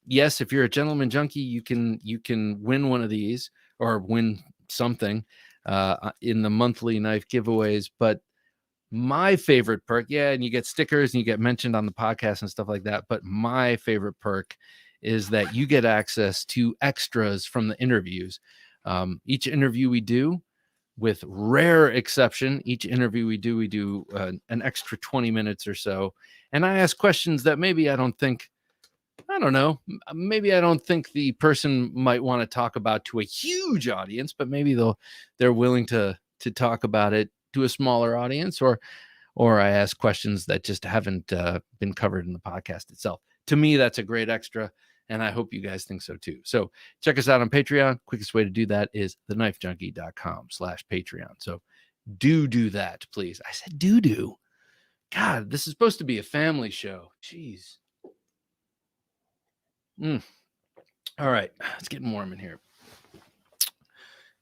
Yes, if you're a gentleman junkie, you can win one of these or win something in the monthly knife giveaways. But my favorite perk, yeah, and you get stickers and you get mentioned on the podcast and stuff like that. But my favorite perk is that you get access to extras from the interviews. Each interview we do, with rare exception, each interview we do an extra 20 minutes or so. And I ask questions that maybe I don't think the person might want to talk about to a huge audience, but maybe they're willing to talk about it to a smaller audience, or I ask questions that just haven't been covered in the podcast itself. To me, that's a great extra. And I hope you guys think so too. So check us out on Patreon. Quickest way to do that is TheKnifeJunkie.com/Patreon. So do that, please. I said do. God, this is supposed to be a family show. Jeez. All right. It's getting warm in here.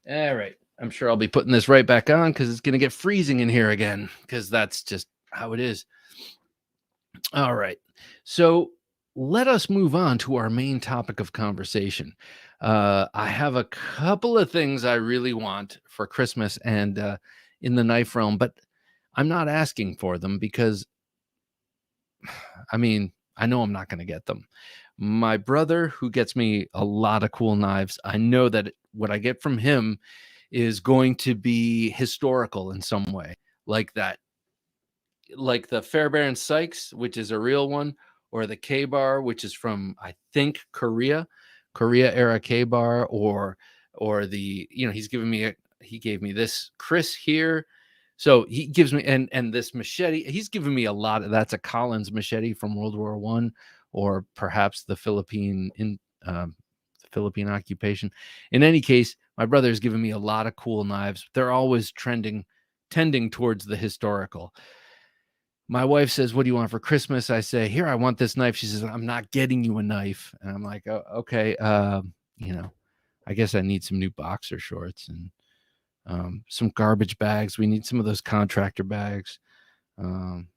All right. I'm sure I'll be putting this right back on because it's going to get freezing in here again, because that's just how it is. All right. So let us move on to our main topic of conversation. I have a couple of things I really want for Christmas and in the knife realm, but I'm not asking for them because, I mean, I know I'm not going to get them. My brother, who gets me a lot of cool knives, I know that what I get from him is going to be historical in some way, like that, like the Fairbairn Sykes, which is a real one, or the K-bar, which is from, I think, Korea era K-bar, or the, he gave me this Chris here. So he gives me, and this machete, he's given me a lot of, that's a Collins machete from World War I, or perhaps the Philippine occupation. In any case, my brother's given me a lot of cool knives. They're always tending towards the historical. My wife says, "What do you want for Christmas?" I say, "Here, I want this knife." She says, "I'm not getting you a knife." And I'm like, "Oh, okay. I guess I need some new boxer shorts and some garbage bags. We need some of those contractor bags, and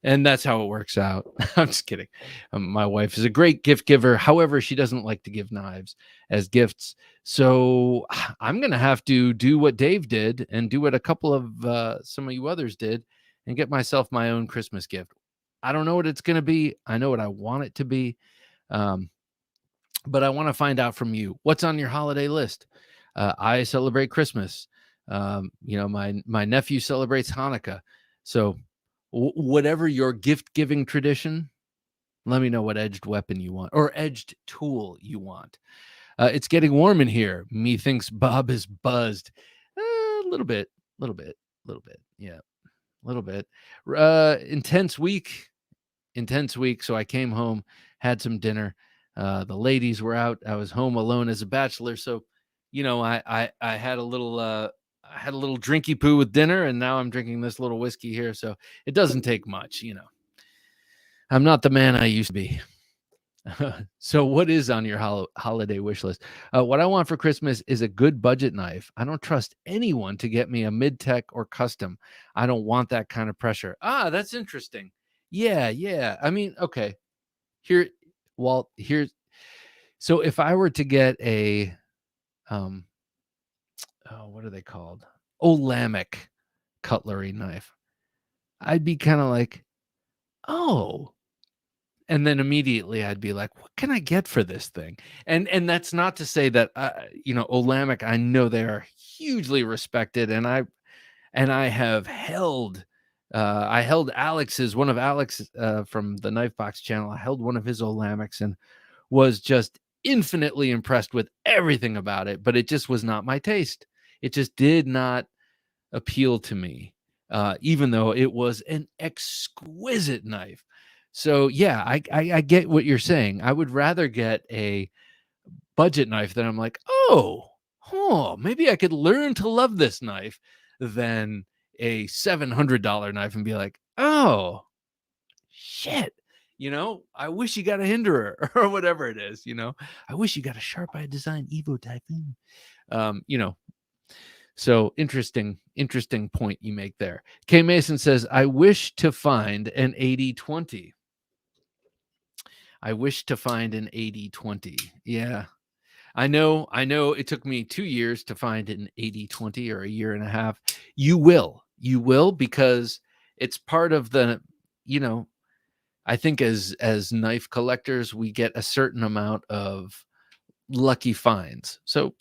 that's how it works out." I'm just kidding. My wife is a great gift giver. However, she doesn't like to give knives as gifts. So I'm going to have to do what Dave did and do what a couple of some of you others did and get myself my own Christmas gift. I don't know what it's going to be. I know what I want it to be. But I want to find out from you, what's on your holiday list? I celebrate Christmas. My nephew celebrates Hanukkah. So whatever your gift giving tradition, let me know what edged weapon you want or edged tool you want. It's getting warm in here. Methinks Bob is buzzed. A little bit. Yeah, a little bit. Intense week. So I came home, had some dinner. The ladies were out. I was home alone as a bachelor. So, I had a little I had a little drinky poo with dinner, and now I'm drinking this little whiskey here. So it doesn't take much, I'm not the man I used to be. So what is on your holiday wish list? What I want for Christmas is a good budget knife. I don't trust anyone to get me a mid-tech or custom. I don't want that kind of pressure. That's interesting. Yeah. I mean, okay. Here, Walt, here's so if I were to get a what are they called? Olamic cutlery knife, I'd be kind of like, oh, and then immediately I'd be like, what can I get for this thing? And that's not to say that Olamic, I know they are hugely respected, and I have held I held one of Alex from the Knife Box channel. I held one of his Olamics and was just infinitely impressed with everything about it, but it just was not my taste. It just did not appeal to me, even though it was an exquisite knife. So yeah, I get what you're saying. I would rather get a budget knife that I'm like, maybe I could learn to love this knife, than a $700 knife and be like, oh shit, I wish you got a Hinderer or whatever it is. I wish you got a Sharp Eye Design Evo Typhoon. So interesting point you make there. K Mason says, I wish to find an 80-20. I wish to find an 80-20. Yeah. I know it took me 2 years to find an 80-20, or a year and a half. You will, because it's part of the, I think as knife collectors, we get a certain amount of lucky finds. So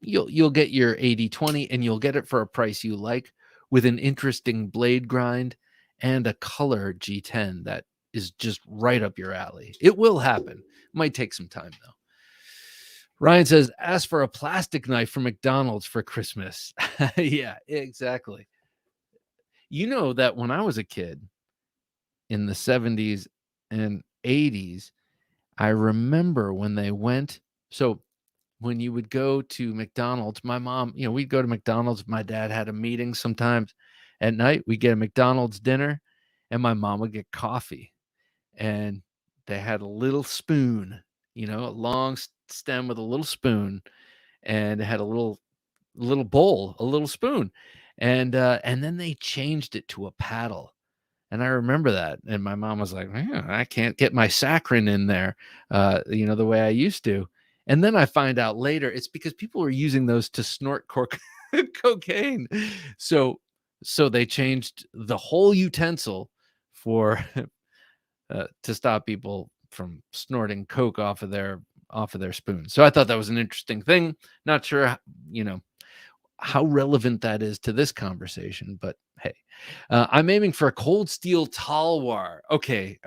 you'll get your 80-20, and you'll get it for a price you like, with an interesting blade grind and a color G10 that is just right up your alley. It will happen. Might take some time though. Ryan says, ask for a plastic knife from McDonald's for Christmas. Yeah, exactly. You know that when I was a kid in the 70s and 80s, I remember when they went. So when you would go to McDonald's, my mom, we'd go to McDonald's. My dad had a meeting sometimes at night. We'd get a McDonald's dinner, and my mom would get coffee. And they had a little spoon, a long stem with a little spoon, and it had a little bowl, a little spoon. And then they changed it to a paddle. And I remember that. And my mom was like, I can't get my saccharin in there, the way I used to. And then I find out later it's because people were using those to snort cocaine. So they changed the whole utensil for to stop people from snorting coke off of their spoon. So I thought that was an interesting thing. Not sure, how relevant that is to this conversation, but hey, I'm aiming for a cold steel talwar. Okay.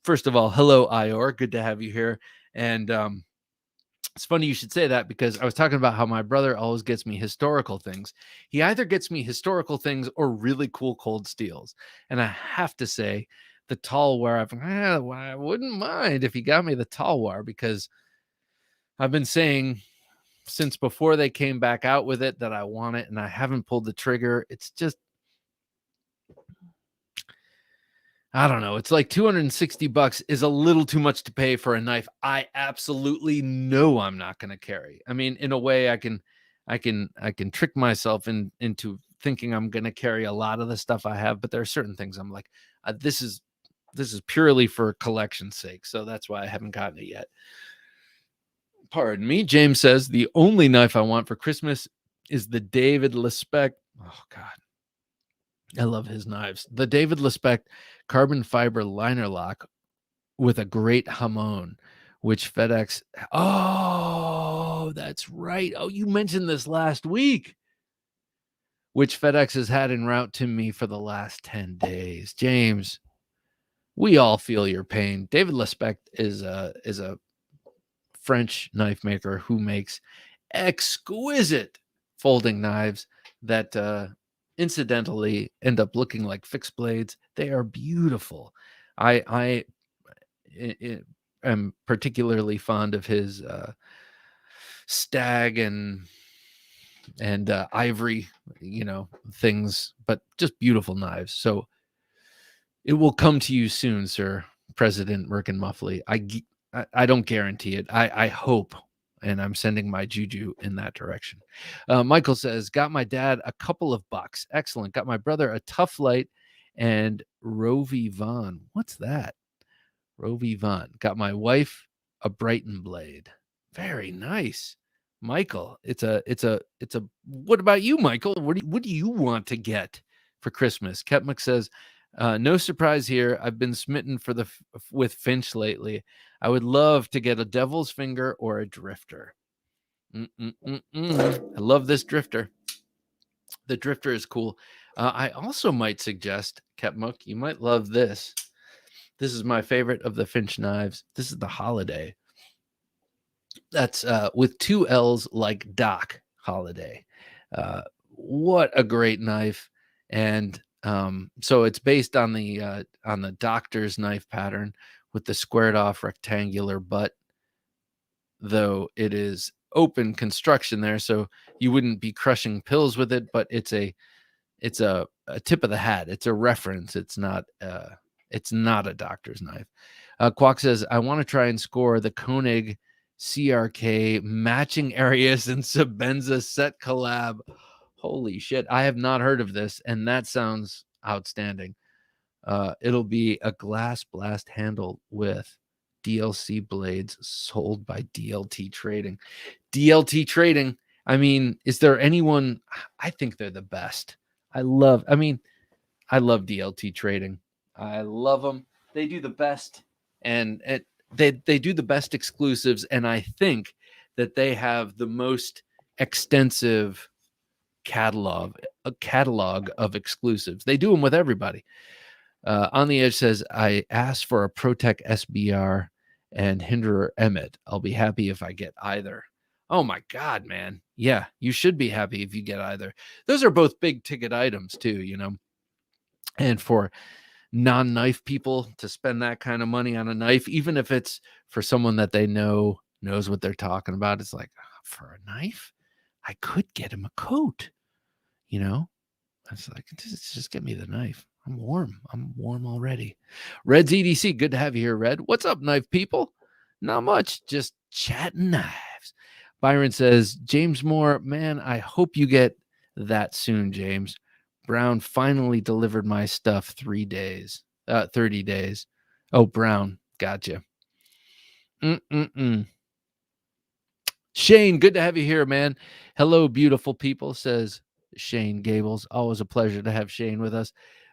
First of all, hello, Ior. Good to have you here. And it's funny you should say that, because I was talking about how my brother always gets me historical things. He either gets me historical things or really cool cold steels. And I have to say, the talwar, I wouldn't mind if he got me the talwar, because I've been saying since before they came back out with it that I want it, and I haven't pulled the trigger. It's just, I don't know. It's like $260 is a little too much to pay for a knife I absolutely know I'm not going to carry. I mean, in a way, I can trick myself into thinking I'm going to carry a lot of the stuff I have, but there are certain things I'm like, this is purely for collection's sake. So that's why I haven't gotten it yet. Pardon me. James says, the only knife I want for Christmas is the David Lespec. Oh, God. I love his knives. The David Lespec carbon fiber liner lock with a great hamon, which FedEx. Oh, that's right. Oh, you mentioned this last week. Which FedEx has had en route to me for the last 10 days. James, we all feel your pain. David Lespec is a French knife maker who makes exquisite folding knives that incidentally end up looking like fixed blades. They are beautiful. I am particularly fond of his stag and and ivory, things, but just beautiful knives. So it will come to you soon, sir, President Merkin Muffley. I don't guarantee it. I hope, and I'm sending my juju in that direction. Michael says, got my dad a couple of bucks. Excellent. Got my brother a Tough Light and Rovi Von. What's that? Rovi Von. Got my wife a Brighton blade. Very nice. Michael, it's a what about you, Michael? What do you want to get for Christmas? Ketmuk says, no surprise here. I've been smitten with Finch lately. I would love to get a devil's finger or a drifter. I love this drifter. The drifter is cool. I also might suggest, Ketmuk, you might love this. This is my favorite of the Finch knives. This is the Holiday. That's with two L's, like Doc Holiday. What a great knife. And so it's based on the doctor's knife pattern with the squared off rectangular butt, though it is open construction there, so you wouldn't be crushing pills with it, but it's a tip of the hat. It's a reference. It's not a doctor's knife. Quack says, I want to try and score the Koenig CRK matching areas and Sabenza set collab. Holy shit. I have not heard of this, and that sounds outstanding. It'll be a glass blast handle with DLC blades sold by DLT Trading. DLT Trading. I mean, is there anyone? I think they're the best. I love DLT Trading. I love them. They do the best, and they do the best exclusives, and I think that they have the most extensive catalog of exclusives. They do them with everybody. On the Edge says, I asked for a Protec SBR and Hinderer Emmett. I'll be happy if I get either. Oh my God, man. Yeah, you should be happy if you get either. Those are both big ticket items too, and for non-knife people to spend that kind of money on a knife, even if it's for someone that they knows what they're talking about, it's like, for a knife, I could get him a coat, It's like, just get me the knife. I'm warm already. Red's EDC, good to have you here, Red. What's up, knife people? Not much, just chatting knives. Byron says, James Moore, man, I hope you get that soon, James. Brown finally delivered my stuff 30 days. Oh, Brown, gotcha. Shane, good to have you here, man. Hello, beautiful people, says Shane Gables. Always a pleasure to have Shane with us.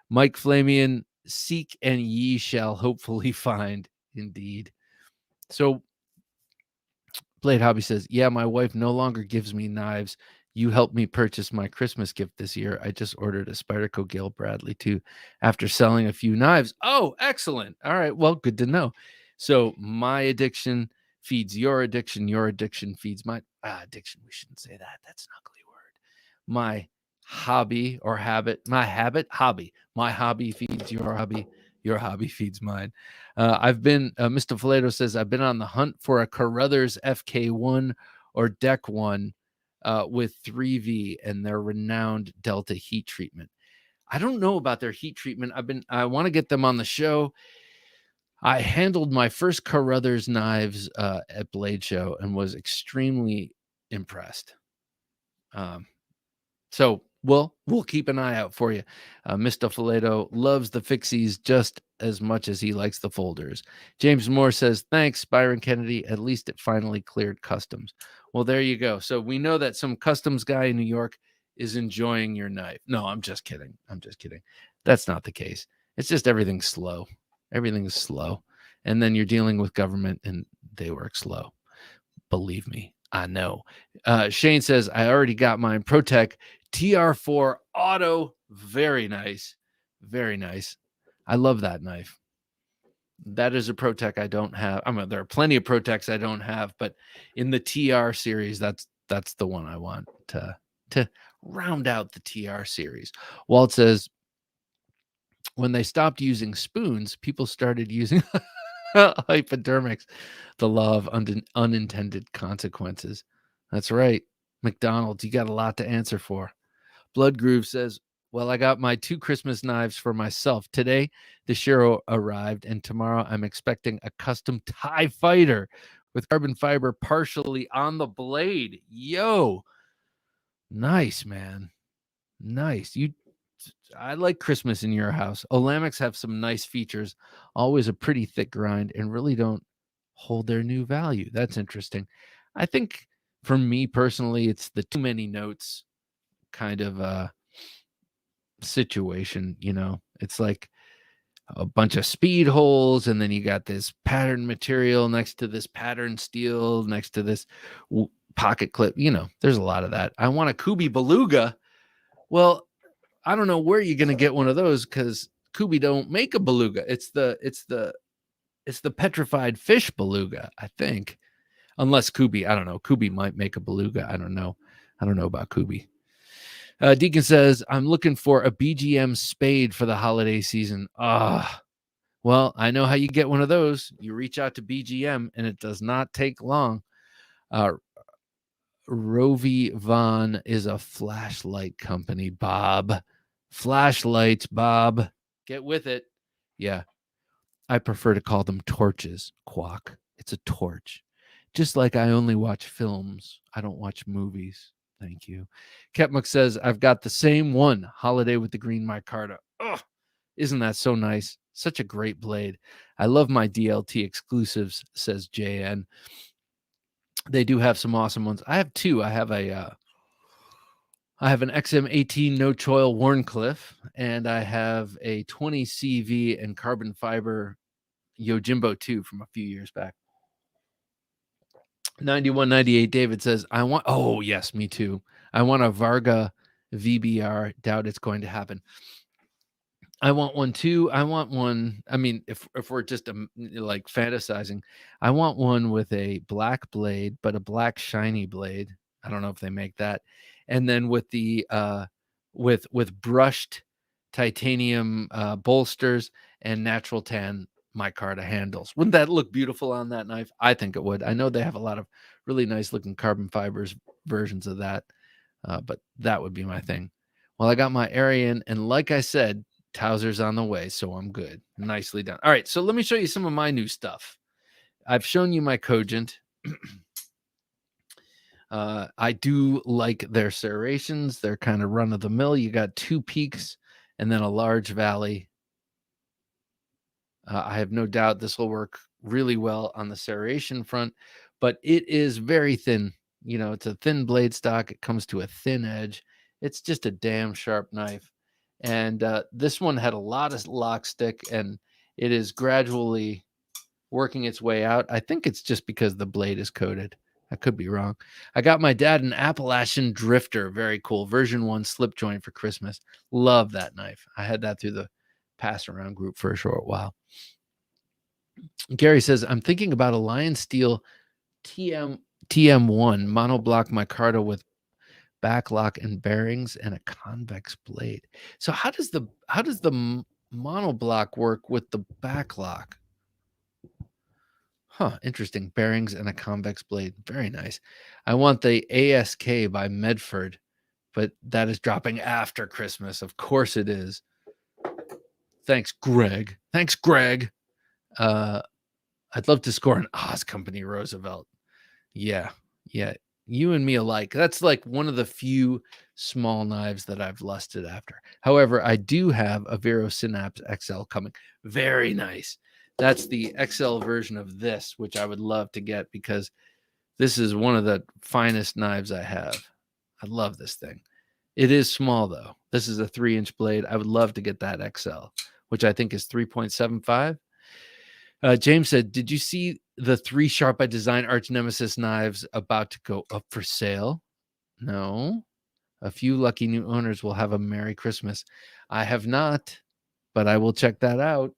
Mike Flamian, seek and ye shall hopefully find. Indeed. So Blade Hobby says, yeah, my wife no longer gives me knives. You helped me purchase my Christmas gift this year. I just ordered a Spyderco Gale Bradley too after selling a few knives. Oh, excellent. All right. Well, good to know. So my addiction feeds your addiction feeds my addiction. We shouldn't say that. That's an ugly word. My hobby or habit, my hobby feeds your hobby feeds mine. I've been, Mr. Fileto says, I've been on the hunt for a Carruthers FK1 or Deck 1 with 3V and their renowned Delta heat treatment. I don't know about their heat treatment. I want to get them on the show. I handled my first Carruthers knives at Blade Show and was extremely impressed. So we'll keep an eye out for you. Mr. Fileto loves the fixies just as much as he likes the folders. James Moore says, thanks, Byron Kennedy. At least it finally cleared customs. Well, there you go. So we know that some customs guy in New York is enjoying your knife. No, I'm just kidding. That's not the case. It's just everything's slow. Everything is slow. And then you're dealing with government and they work slow. Believe me, I know. Shane says, I already got mine. Protec TR4 Auto. Very nice. Very nice. I love that knife. That is a Protec I don't have. I mean, there are plenty of Protecs I don't have, but in the TR series, that's the one I want to round out the TR series. Walt says, when they stopped using spoons, people started using hypodermics. The law of unintended consequences. That's right. McDonald's, you got a lot to answer for. Blood Groove says, well, I got my 2 Christmas knives for myself. Today, the Shiro arrived, and tomorrow I'm expecting a custom TIE fighter with carbon fiber partially on the blade. Yo, nice, man. Nice. I like Christmas in your house. Olamics have some nice features, always a pretty thick grind, and really don't hold their new value. That's interesting. I think for me personally, it's the too many notes kind of situation. It's like a bunch of speed holes, and then you got this pattern material next to this pattern steel next to this pocket clip. There's a lot of that. I want a Kubi Beluga. Well, I don't know where you're gonna get one of those, because Kubi don't make a beluga. It's the petrified fish beluga, I think. Unless Kubi, I don't know. Kubi might make a beluga. I don't know about Kubi. Deacon says, I'm looking for a BGM spade for the holiday season. Well, I know how you get one of those. You reach out to BGM, and it does not take long. Rovi Von is a flashlight company, Bob. Flashlights, Bob. Get with it. Yeah. I prefer to call them torches, Quack. It's a torch. Just like I only watch films. I don't watch movies. Thank you. Ketmuk says, I've got the same one. Holiday with the green micarta. Oh, isn't that so nice? Such a great blade. I love my DLT exclusives, says JN. They do have some awesome ones. I have 2. I have an XM18 no choil Warncliffe, and I have a 20 CV and carbon fiber Yojimbo 2 from a few years back. 9198 David says, oh yes, me too. I want a Varga VBR. Doubt it's going to happen. I want one too. I want one. I mean, if we're just like fantasizing, I want one with a black blade, but a black shiny blade. I don't know if they make that. And then with the with brushed titanium bolsters and natural tan micarta handles. Wouldn't that look beautiful on that knife? I think it would. I know they have a lot of really nice looking carbon fibers versions of that, but that would be my thing. Well, I got my Arian, and like I said, Towser's on the way, so I'm good. Nicely done. All right, so let me show you some of my new stuff. I've shown you my Cogent. I do like their serrations. They're kind of run of the mill. You got 2 peaks and then a large valley. I have no doubt this will work really well on the serration front, but it is very thin. It's a thin blade stock. It comes to a thin edge. It's just a damn sharp knife. And this one had a lot of lock stick, and it is gradually working its way out. I think it's just because the blade is coated. I could be wrong. I got my dad an Appalachian Drifter. Very cool. Version 1 slip joint for Christmas. Love that knife. I had that through the pass around group for a short while. Gary says, I'm thinking about a Lion Steel TM1 monoblock micarta with backlock and bearings and a convex blade. So how does the monoblock work with the backlock? Interesting. Bearings and a convex blade. Very nice. I want the ASK by Medford, but that is dropping after Christmas. Of course it is. Thanks, Greg. I'd love to score an Oz Company Roosevelt. Yeah. You and me alike. That's like one of the few small knives that I've lusted after. However, I do have a Vero Synapse XL coming. Very nice. That's the XL version of this, which I would love to get because this is one of the finest knives I have. I love this thing. It is small, though. This is a 3-inch blade. I would love to get that XL, which I think is 3.75. James said, did you see the 3 Sharp by Design Arch Nemesis knives about to go up for sale? No. A few lucky new owners will have a Merry Christmas. I have not, but I will check that out.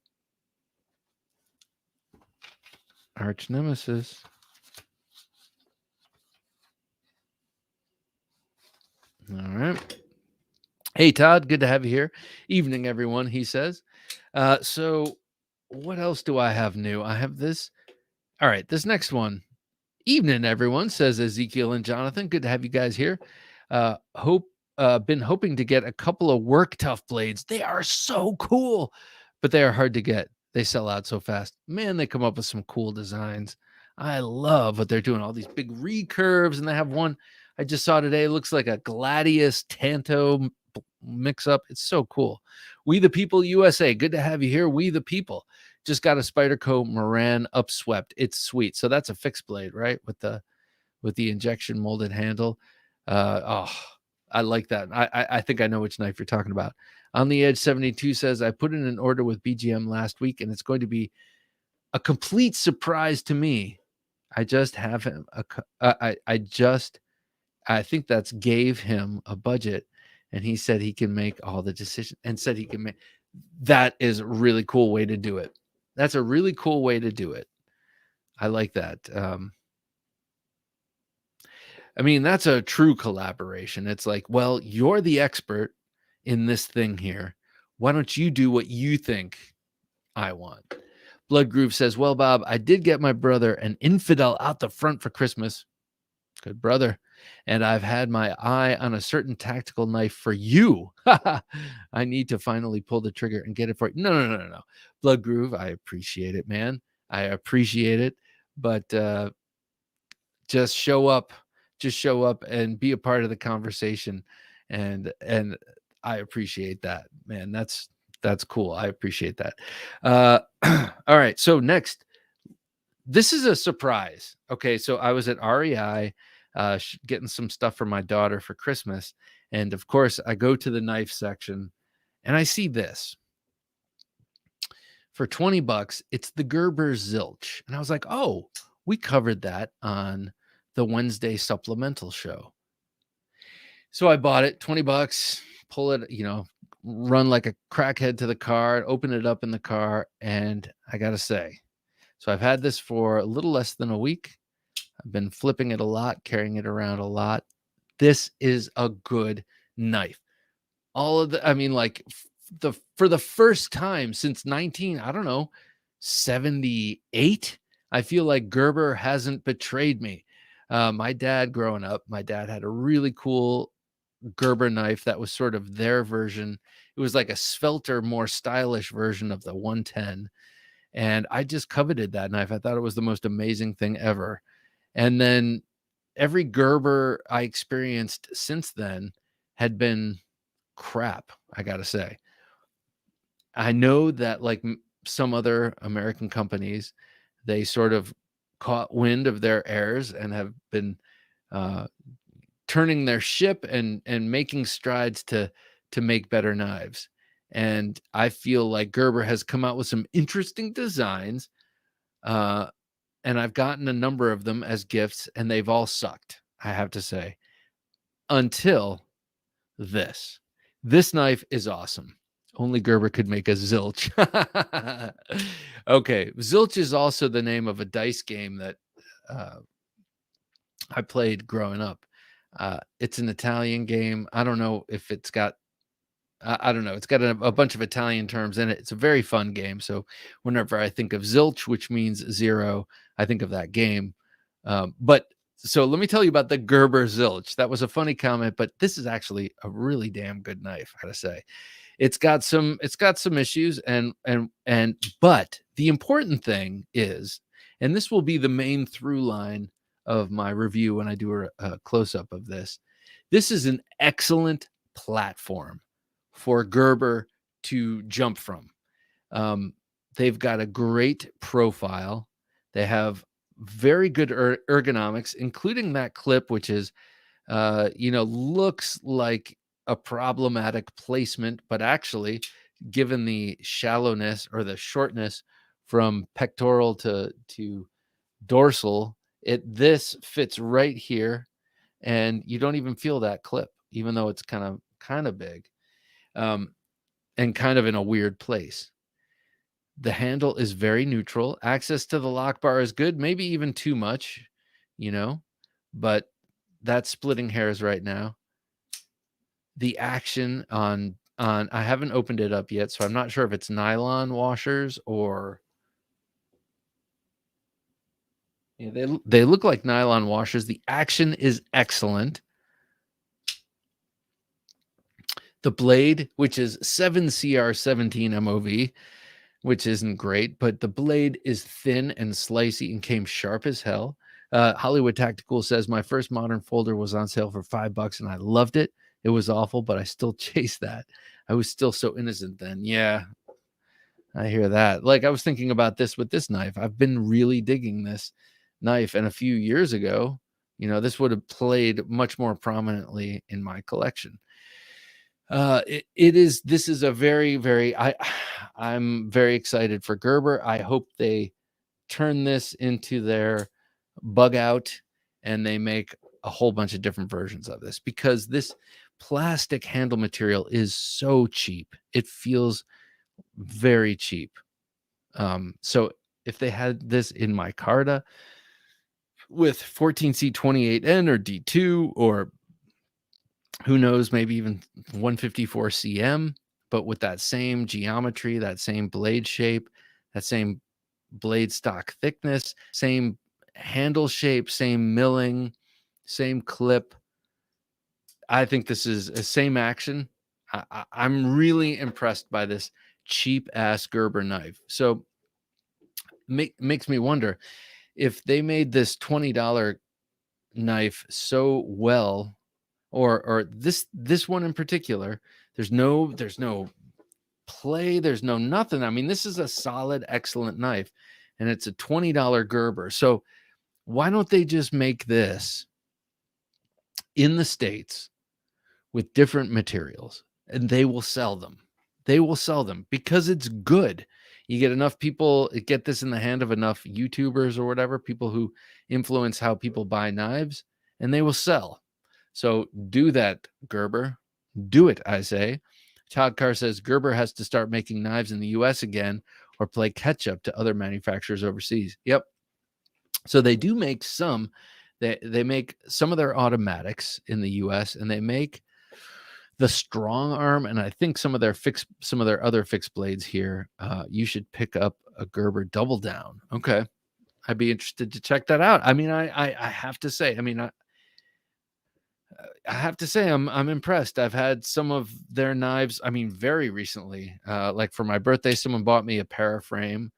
Arch Nemesis. All right. Hey, Todd. Good to have you here. Evening, everyone, he says. So what else do I have new? I have this. All right. This next one. Evening, everyone, says Ezekiel and Jonathan. Good to have you guys here. Been hoping to get a couple of work tough blades. They are so cool, but they are hard to get. They sell out so fast. Man, they come up with some cool designs. I love what they're doing. All these big recurves, and they have one I just saw today. It looks like a Gladius Tanto mix up. It's so cool. We the People USA. Good to have you here. We the People. Just got a Spyderco Moran upswept. It's sweet. So that's a fixed blade, right? With the injection molded handle. I like that. I think I know which knife you're talking about. On the Edge 72 says, I put in an order with BGM last week, and it's going to be a complete surprise to me. I just have him. I think that's gave him a budget, and he said he can make all the decisions, and said he can make. That is a really cool way to do it. That's a really cool way to do it. I like that. I mean, that's a true collaboration. It's like, well, you're the expert in this thing here. Why don't you do what you think I want? Blood Groove says, well, Bob, I did get my brother an infidel out the front for Christmas. Good brother. And I've had my eye on a certain tactical knife for you. I need to finally pull the trigger and get it for you. No. Blood Groove, I appreciate it, man. I appreciate it. But just show up and be a part of the conversation. And I appreciate that, man. That's cool. I appreciate that. All right. So next, this is a surprise. Okay. So I was at REI getting some stuff for my daughter for Christmas. And of course I go to the knife section and I see this for $20. It's the Gerber Zilch. And I was like, oh, we covered that on the Wednesday supplemental show. So I bought it, $20, pull it, run like a crackhead to the car, open it up in the car. And I got to say, so I've had this for a little less than a week. I've been flipping it a lot, carrying it around a lot. This is a good knife. For the first time since 78, I feel like Gerber hasn't betrayed me. My dad growing up, had a really cool Gerber knife that was sort of their version. It was like a svelter, more stylish version of the 110. And I just coveted that knife. I thought it was the most amazing thing ever. And then every Gerber I experienced since then had been crap, I got to say. I know that like some other American companies, they sort of caught wind of their errors and have been turning their ship and making strides to make better knives. And I feel like Gerber has come out with some interesting designs. And I've gotten a number of them as gifts, and they've all sucked, I have to say, until this. This knife is awesome. Only Gerber could make a Zilch. Okay, Zilch is also the name of a dice game that I played growing up. It's an Italian game. I don't know if it's got I don't know. It's got a bunch of Italian terms in it. It's a very fun game. So whenever I think of Zilch, which means zero, I think of that game. But so let me tell you about the Gerber Zilch. That was a funny comment, but this is actually a really damn good knife, I gotta say. It's got some issues, but the important thing is, and this will be the main through line of my review when I do a close-up of this. This is an excellent platform for Gerber to jump from. They've got a great profile. They have very good ergonomics, including that clip, which is, looks like a problematic placement, but actually, given the shallowness or the shortness from pectoral to dorsal, this fits right here, and you don't even feel that clip, even though it's kind of big. And kind of in a weird place. The handle is very neutral. Access to the lock bar is good, maybe even too much, but that's splitting hairs right now. The action on I haven't opened it up yet, so I'm not sure if it's nylon washers or They look like nylon washers. The action is excellent. The blade, which is 7CR17 MOV, which isn't great, but the blade is thin and slicey and came sharp as hell. Hollywood Tactical says, my first modern folder was on sale for $5 and I loved it. It was awful, but I still chased that. I was still so innocent then. Yeah, I hear that. Like, I was thinking about this with this knife. I've been really digging this knife. And a few years ago, this would have played much more prominently in my collection. This is a very, very, I'm very excited for Gerber. I hope they turn this into their bug out and they make a whole bunch of different versions of this, because this plastic handle material is so cheap. It feels very cheap. So if they had this in micarta with 14C28N or D2, or who knows, maybe even 154 cm, but with that same geometry, that same blade shape, that same blade stock thickness, same handle shape, same milling, same clip, I think this is a same action. I'm really impressed by this cheap ass Gerber knife. So makes me wonder if they made this $20 knife so well, or this one in particular, there's no play, there's no nothing. I mean, this is a solid, excellent knife, and it's a $20 Gerber. So why don't they just make this in the States with different materials, and they will sell them? They will sell them because it's good. You get enough people, get this in the hand of enough YouTubers or whatever, people who influence how people buy knives, and they will sell. So do that, Gerber. Do it, I say. Todd Carr says Gerber has to start making knives in the US again, or play catch up to other manufacturers overseas. Yep. So they do make some. They make some of their automatics in the US, and they make the strong arm, and I think some of their other fixed blades here. You should pick up a Gerber Double Down. Okay, I'd be interested to check that out. I mean, I have to say, I have to say, I'm impressed. I've had some of their knives. I mean, very recently, like for my birthday, someone bought me a paraframe,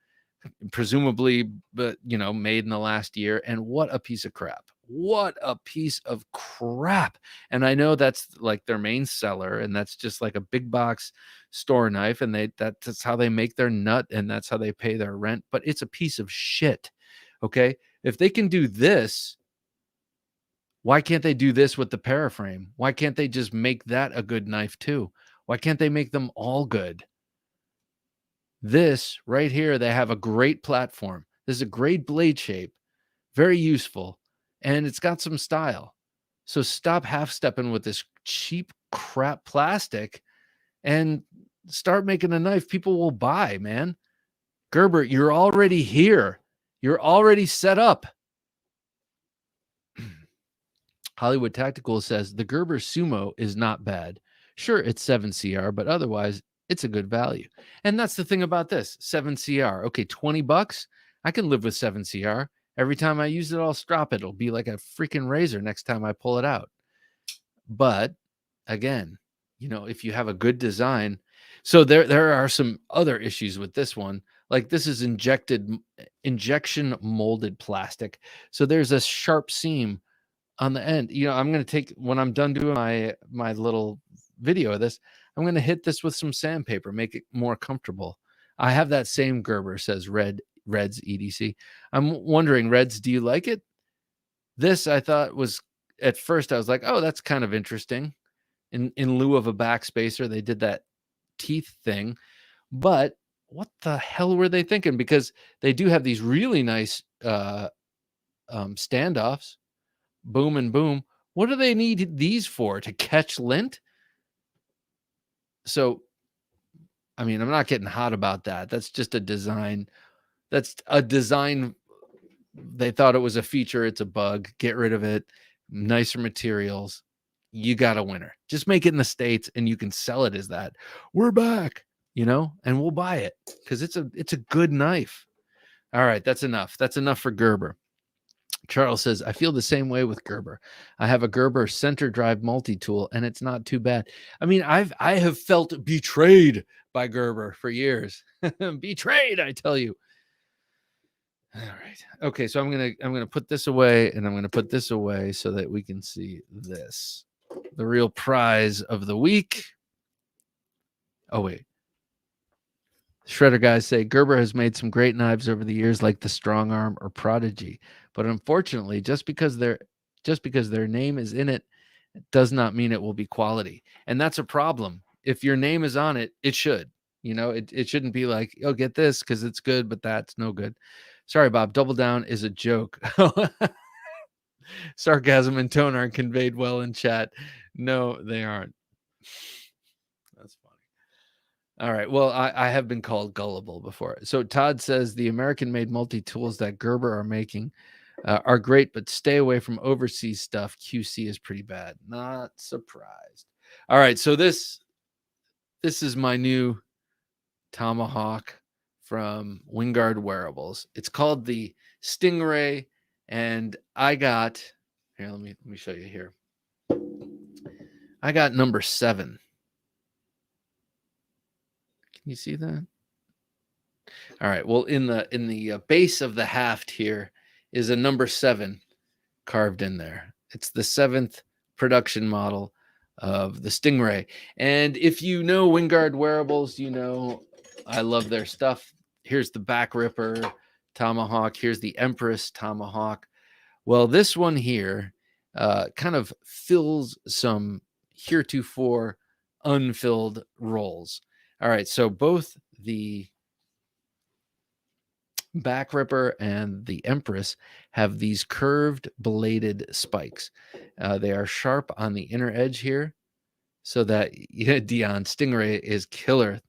presumably, but made in the last year. And what a piece of crap! What a piece of crap! And I know that's like their main seller, and that's just like a big box store knife, and that's how they make their nut, and that's how they pay their rent. But it's a piece of shit. Okay, if they can do this, why can't they do this with the paraframe? Why can't they just make that a good knife too? Why can't they make them all good? This right here, they have a great platform. This is a great blade shape, very useful, and it's got some style. So stop half-stepping with this cheap crap plastic and start making a knife people will buy, man. Gerber, you're already here. You're already set up. Hollywood Tactical says the Gerber Sumo is not bad. Sure, it's 7CR, but otherwise it's a good value. And that's the thing about this 7CR. Okay, $20. I can live with 7CR. Every time I use it, I'll strop it. It'll be like a freaking razor next time I pull it out. But again, if you have a good design, so there are some other issues with this one. Like, this is injection molded plastic. So there's a sharp seam on the end. I'm going to take, when I'm done doing my little video of this, I'm going to hit this with some sandpaper, make it more comfortable. I have that same Gerber, says Reds EDC. I'm wondering, Reds, do you like it? This, I thought, was, at first I was like, oh, that's kind of interesting. In lieu of a backspacer, they did that teeth thing. But what the hell were they thinking? Because they do have these really nice standoffs. Boom and boom. What do they need these for? To catch lint? So, I mean, I'm not getting hot about that. That's just a design. That's a design. They thought it was a feature. It's a bug. Get rid of it. Nicer materials. You got a winner. Just make it in the States and you can sell it as that. We're back, and we'll buy it because it's a good knife. All right, that's enough. That's enough for Gerber. Charles says, I feel the same way with Gerber. I have a Gerber center drive multi-tool and it's not too bad. I mean, I have felt betrayed by Gerber for years. Betrayed, I tell you. All right. Okay, so I'm gonna put this away and I'm gonna put this away so that we can see this. The real prize of the week. Oh, wait. Shredder guys say Gerber has made some great knives over the years, like the Strong Arm or Prodigy. But unfortunately, just because their name is in it does not mean it will be quality. And that's a problem. If your name is on it, it should. You know, it shouldn't be like, oh, get this because it's good, but that's no good. Sorry, Bob. Double down is a joke. Sarcasm and tone aren't conveyed well in chat. No, they aren't. That's funny. All right. Well, I have been called gullible before. So Todd says the American-made multi-tools that Gerber are making are great, but stay away from overseas stuff. QC is pretty bad. Not surprised. All right. So this is my new Tomahawk from Wingard Wearables. It's called the Stingray, and I got here. Let me show you here. I got number 7. Can you see that? All right. Well, in the base of the haft here is a number 7 carved in there. It's the 7th production model of the Stingray. And if you know Wingard Wearables, you know I love their stuff. Here's the back ripper Tomahawk. Here's the Empress Tomahawk. Well, this one here kind of fills some heretofore unfilled roles. All right, so both the back ripper and the Empress have these curved bladed spikes. They are sharp on the inner edge here, so that Dion Stingray is killer.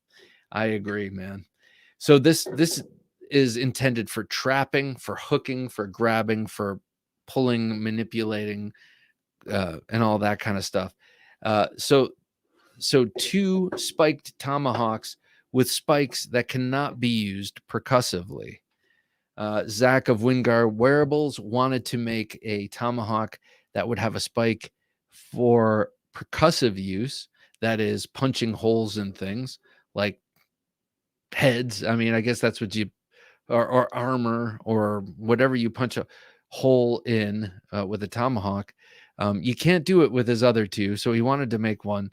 I agree, man. So this is intended for trapping, for hooking, for grabbing, for pulling, manipulating, and all that kind of stuff. So 2 spiked tomahawks with spikes that cannot be used percussively. Zach of Wingard Wearables wanted to make a tomahawk that would have a spike for percussive use, that is punching holes in things like heads. I mean, I guess that's what you or armor or whatever you punch a hole in with a tomahawk. You can't do it with his other 2, so he wanted to make one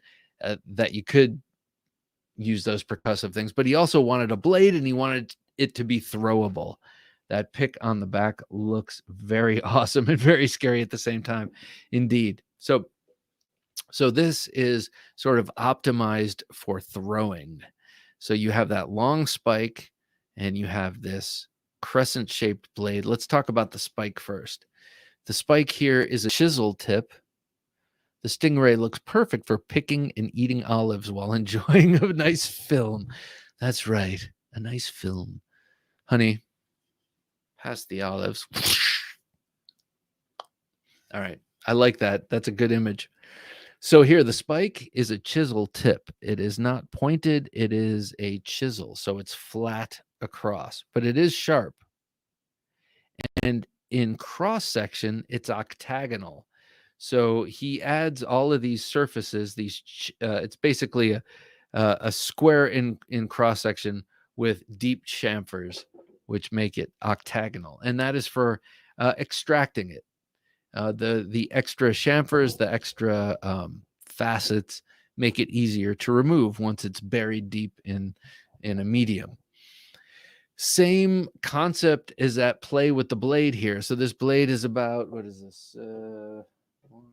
that you could use those percussive things, but he also wanted a blade and he wanted it to be throwable. That pick on the back looks very awesome and very scary at the same time. Indeed. So this is sort of optimized for throwing. So you have that long spike and you have this crescent shaped blade. Let's talk about the spike first. The spike here is a chisel tip. The Stingray looks perfect for picking and eating olives while enjoying a nice film. That's right, a nice film. Honey, pass the olives. All right, I like that. That's a good image. So here, the spike is a chisel tip. It is not pointed. It is a chisel, so it's flat across, but it is sharp. And in cross section, it's octagonal. So he adds all of these surfaces. It's basically a square in cross section with deep chamfers, which make it octagonal, and that is for extracting it. The extra chamfers, the extra facets, make it easier to remove once it's buried deep in a medium. Same concept is at play with the blade here. So this blade is about, what is this? 1,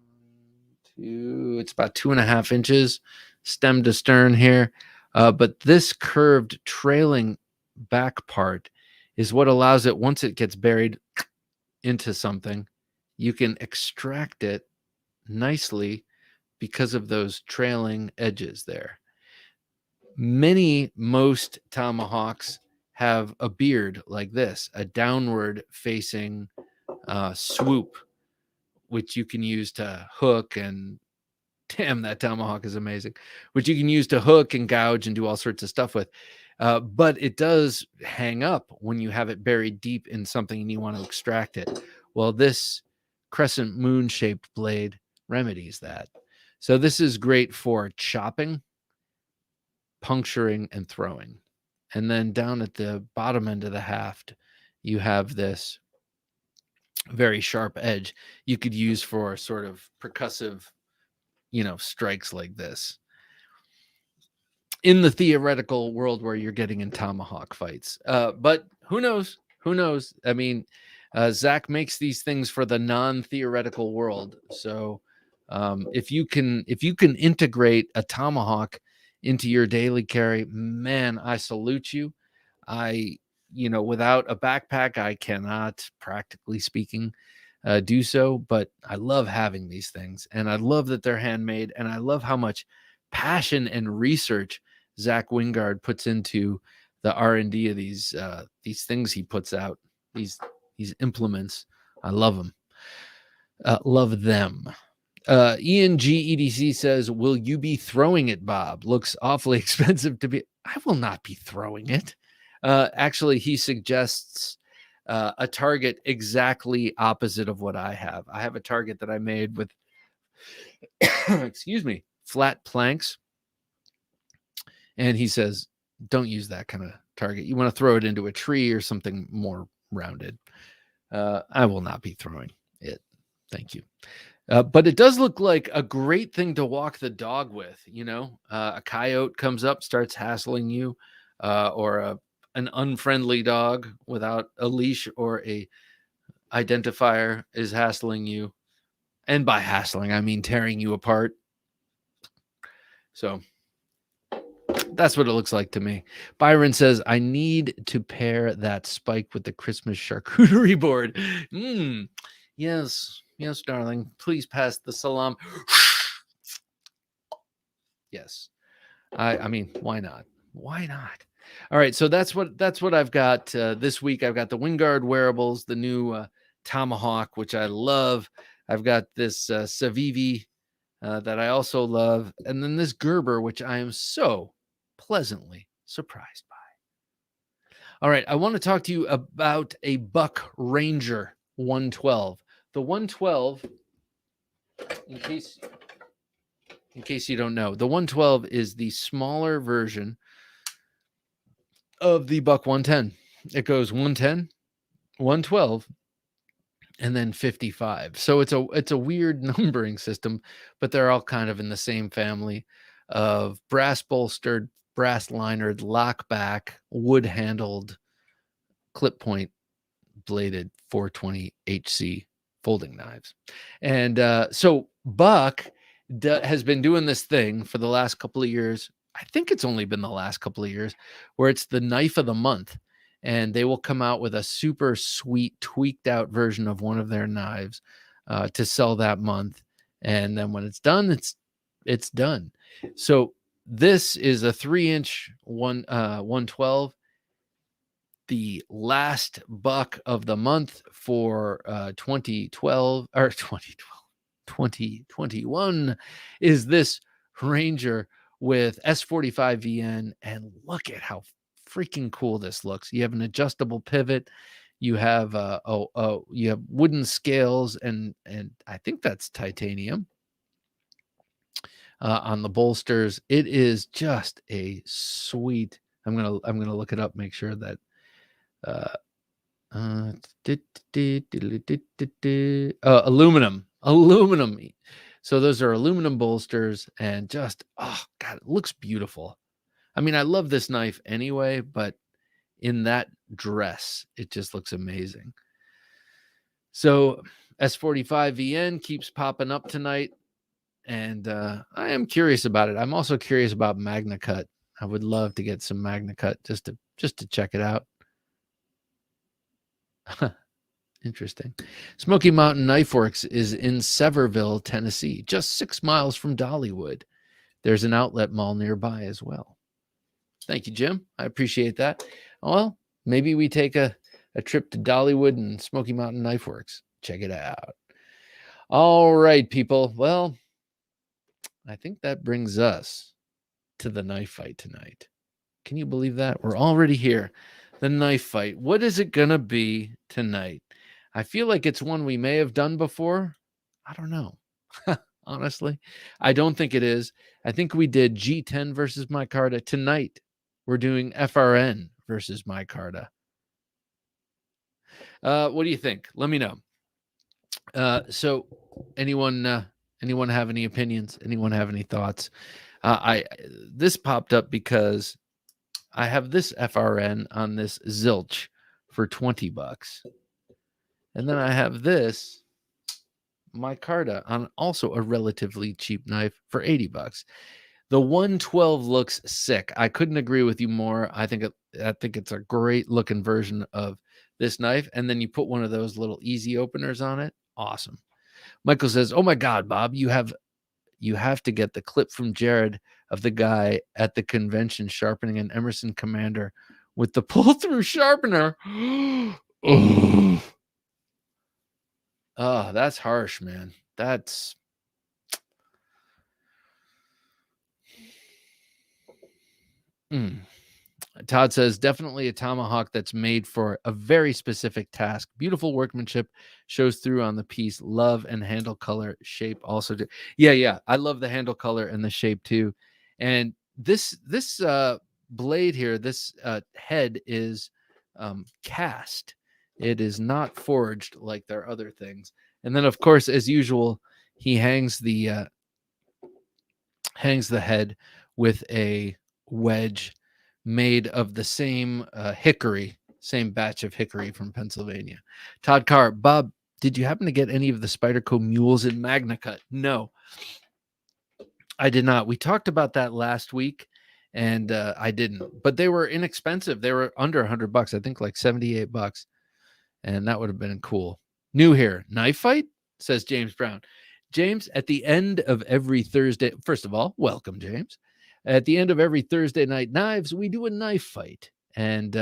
2, it's about 2.5 inches stem to stern here. But this curved trailing back part is what allows it, once it gets buried into something, you can extract it nicely because of those trailing edges there. Most tomahawks have a beard like this, a downward facing swoop, which you can use to hook, and damn, that tomahawk is amazing, which you can use to hook and gouge and do all sorts of stuff with. But it does hang up when you have it buried deep in something and you want to extract it. Well, this crescent moon shaped blade remedies that. So this is great for chopping, puncturing, and throwing. And then down at the bottom end of the haft, you have this very sharp edge you could use for sort of percussive, strikes like this in the theoretical world where you're getting in tomahawk fights. But who knows? Who knows? I mean, Zach makes these things for the non-theoretical world. So if you can integrate a tomahawk into your daily carry, man, I salute you. Without a backpack, I cannot, practically speaking, do so. But I love having these things, and I love that they're handmade, and I love how much passion and research Zach Wingard puts into the R&D of these things he puts out, these implements. I love them. Love them. Ian G. EDC says, will you be throwing it, Bob? Looks awfully expensive to be. I will not be throwing it. Actually, he suggests a target exactly opposite of what I have. I have a target that I made with, excuse me, flat planks. And he says, don't use that kind of target. You want to throw it into a tree or something more rounded. I will not be throwing it. Thank you. But it does look like a great thing to walk the dog with. A coyote comes up, starts hassling you, or an unfriendly dog without a leash or a identifier is hassling you. And by hassling, I mean tearing you apart. So that's what it looks like to me. Byron says, I need to pair that spike with the Christmas charcuterie board. Yes, darling. Please pass the salam. Yes. I mean, why not? Why not? All right, so that's what I've got this week. I've got the Wingard wearables, the new Tomahawk, which I love. I've got this Savivi that I also love, and then this Gerber, which I am so pleasantly surprised by. All right, I want to talk to you about a Buck Ranger 112. The 112, in case you don't know, the 112 is the smaller version of the Buck 110. It goes 110, 112, and then 55. So it's a weird numbering system, but they're all kind of in the same family of brass bolstered, brass linered, lockback, wood handled, clip point bladed 420 HC folding knives. And so Buck has been doing this thing for the last couple of years. I think it's only been the last couple of years where it's the knife of the month. And they will come out with a super sweet, tweaked out version of one of their knives to sell that month. And then when it's done, it's done. So this is a 3-inch 112. The last buck of the month for 2021 is this Ranger with S45 VN, and look at how freaking cool this looks. You have an adjustable pivot, you have you have wooden scales, and I think that's titanium on the bolsters. It is just a sweet. I'm gonna look it up, make sure that aluminum. So those are aluminum bolsters, and just, oh God, it looks beautiful. I mean, I love this knife anyway, but in that dress, it just looks amazing. So S45 VN keeps popping up tonight, and I am curious about it. I'm also curious about Magna Cut. I would love to get some Magna Cut just to check it out. Interesting. Smoky Mountain Knife Works is in Sevierville, Tennessee, just 6 miles from Dollywood. There's an outlet mall nearby as well. Thank you, Jim. I appreciate that. Well, maybe we take a trip to Dollywood and Smoky Mountain Knife Works. Check it out. All right, people. Well, I think that brings us to the knife fight tonight. Can you believe that? We're already here. The knife fight. What is it going to be tonight? I feel like it's one we may have done before. I don't know. Honestly, I don't think it is. I think we did G10 versus Micarta. Tonight, we're doing FRN versus Micarta. What do you think? Let me know. So anyone have any opinions? Anyone have any thoughts? This popped up because I have this FRN on this Zilch for $20. And then I have this Micarta on also a relatively cheap knife for $80. The 112 looks sick. I couldn't agree with you more. I think it's a great looking version of this knife. And then you put one of those little easy openers on it. Awesome. Michael says, "Oh my God, Bob, you have to get the clip from Jared of the guy at the convention sharpening an Emerson Commander with the pull-through sharpener." Oh, that's harsh, man. That's Todd says, definitely a tomahawk that's made for a very specific task. Beautiful workmanship shows through on the piece. Love and handle color shape also do. Yeah. I love the handle color and the shape too. And this blade here, this head is cast. It is not forged like their other things. And then, of course, as usual, he hangs the head with a wedge made of the same hickory, same batch of hickory from Pennsylvania. Todd Carr, Bob, did you happen to get any of the Spyderco mules in Magna Cut? No, I did not. We talked about that last week, and I didn't. But they were inexpensive. They were under $100. I think like $78, and that would have been cool. New here, knife fight, says James Brown. James, at the end of every Thursday, first of all, welcome, James. At the end of every Thursday Night Knives, we do a knife fight. And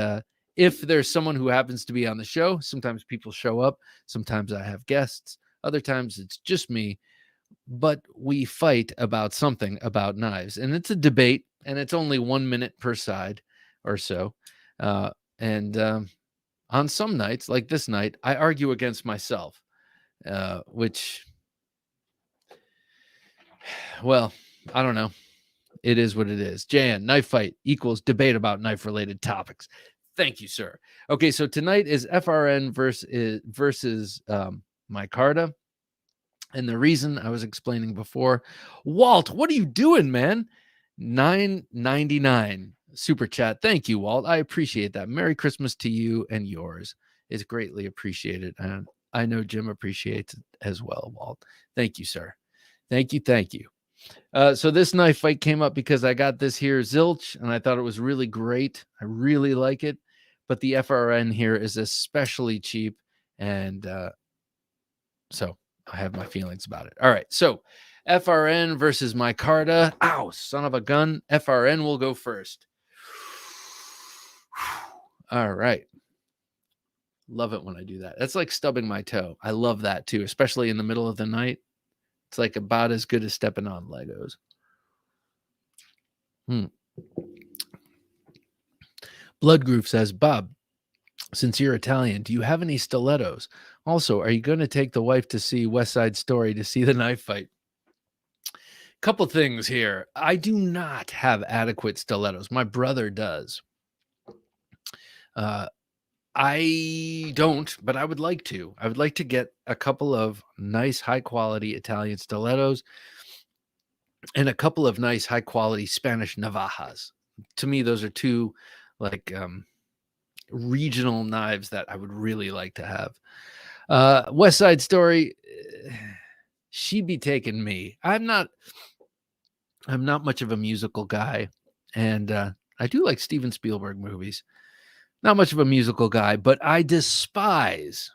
if there's someone who happens to be on the show, sometimes people show up. Sometimes I have guests. Other times it's just me. But we fight about something about knives. And it's a debate, and it's only 1 minute per side or so. And on some nights, like this night, I argue against myself, which, well, I don't know. It is what it is. Jan, knife fight equals debate about knife-related topics. Thank you, sir. Okay, so tonight is FRN versus Micarta. And the reason I was explaining before, Walt, what are you doing, man? $9.99 super chat. Thank you, Walt. I appreciate that. Merry Christmas to you and yours. It's greatly appreciated. And I know Jim appreciates it as well, Walt. Thank you, sir. Thank you. So this knife fight came up because I got this here Zilch, and I thought it was really great. I really like it. But the FRN here is especially cheap. And so I have my feelings about it. All right. So FRN versus Micarta. Ow, son of a gun. FRN will go first. All right. Love it when I do that. That's like stubbing my toe. I love that too, especially in the middle of the night. It's like about as good as stepping on Legos. Blood Groove says, Bob, since you're Italian, do you have any stilettos? Also, are you going to take the wife to see West Side Story to see the knife fight? Couple things here. I do not have adequate stilettos. My brother does. I don't, but I would like to. I would like to get a couple of nice, high-quality Italian stilettos and a couple of nice, high-quality Spanish navajas. To me, those are two, like, regional knives that I would really like to have. West Side Story, she'd be taking me. I'm not much of a musical guy, and I do like Steven Spielberg movies. Not much of a musical guy, but I despise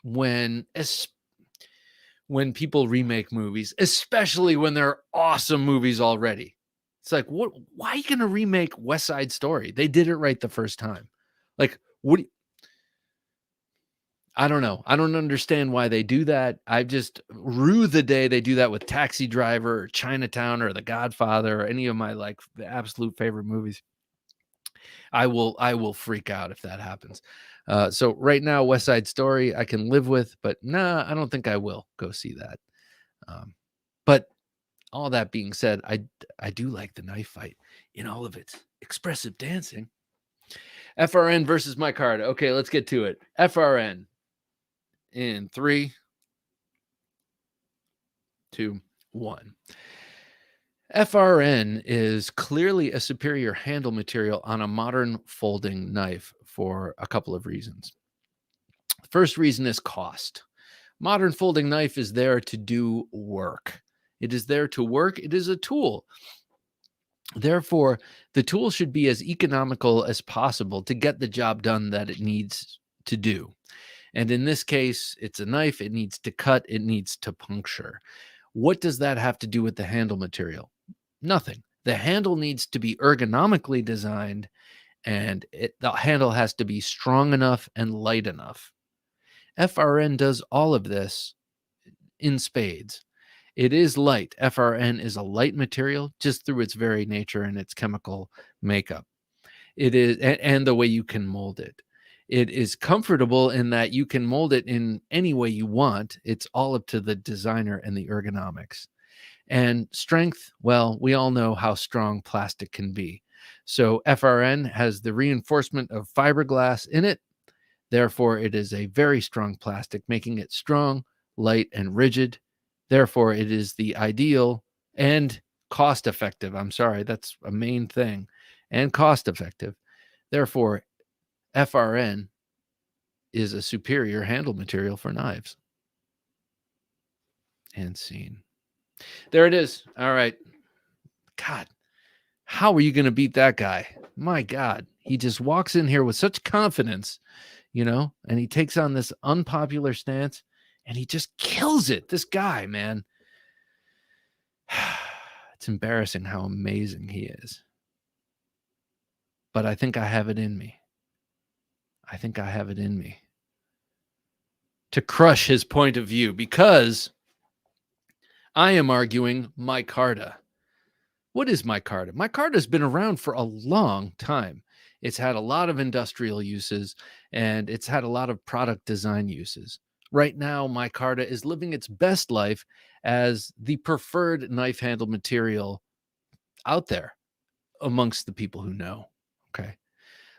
when people remake movies, especially when they're awesome movies already. It's like, what? Why are you going to remake West Side Story? They did it right the first time. Like, what? I don't know. I don't understand why they do that. I just rue the day they do that with Taxi Driver or Chinatown or The Godfather or any of my like the absolute favorite movies. I will freak out if that happens. So right now, West Side Story I can live with, but nah, I don't think I will go see that. But all that being said, I do like the knife fight in all of its expressive dancing. FRN versus Micarta. Okay, let's get to it. FRN in 3, 2, 1. FRN is clearly a superior handle material on a modern folding knife for a couple of reasons. First reason is cost. Modern folding knife is there to do work. It is there to work. It is a tool. Therefore, the tool should be as economical as possible to get the job done that it needs to do. And in this case, it's a knife. It needs to cut. It needs to puncture. What does that have to do with the handle material? Nothing. The handle needs to be ergonomically designed, and the handle has to be strong enough and light enough. FRN does all of this in spades. It is light. FRN is a light material just through its very nature and its chemical makeup. It is, and the way you can mold it. It is comfortable in that you can mold it in any way you want. It's all up to the designer and the ergonomics. And strength, well, we all know how strong plastic can be. So FRN has the reinforcement of fiberglass in it. Therefore, it is a very strong plastic, making it strong, light, and rigid. Therefore, it is the ideal and cost effective. I'm sorry, that's a main thing. And cost effective. Therefore, FRN is a superior handle material for knives. And scene. There it is. All right. God, how are you going to beat that guy? My God. He just walks in here with such confidence, and he takes on this unpopular stance and he just kills it. This guy, man. It's embarrassing how amazing he is. But I think I have it in me. To crush his point of view, because I am arguing Micarta. What is Micarta? Micarta has been around for a long time. It's had a lot of industrial uses, and it's had a lot of product design uses. Right now, Micarta is living its best life as the preferred knife handle material out there amongst the people who know. Okay.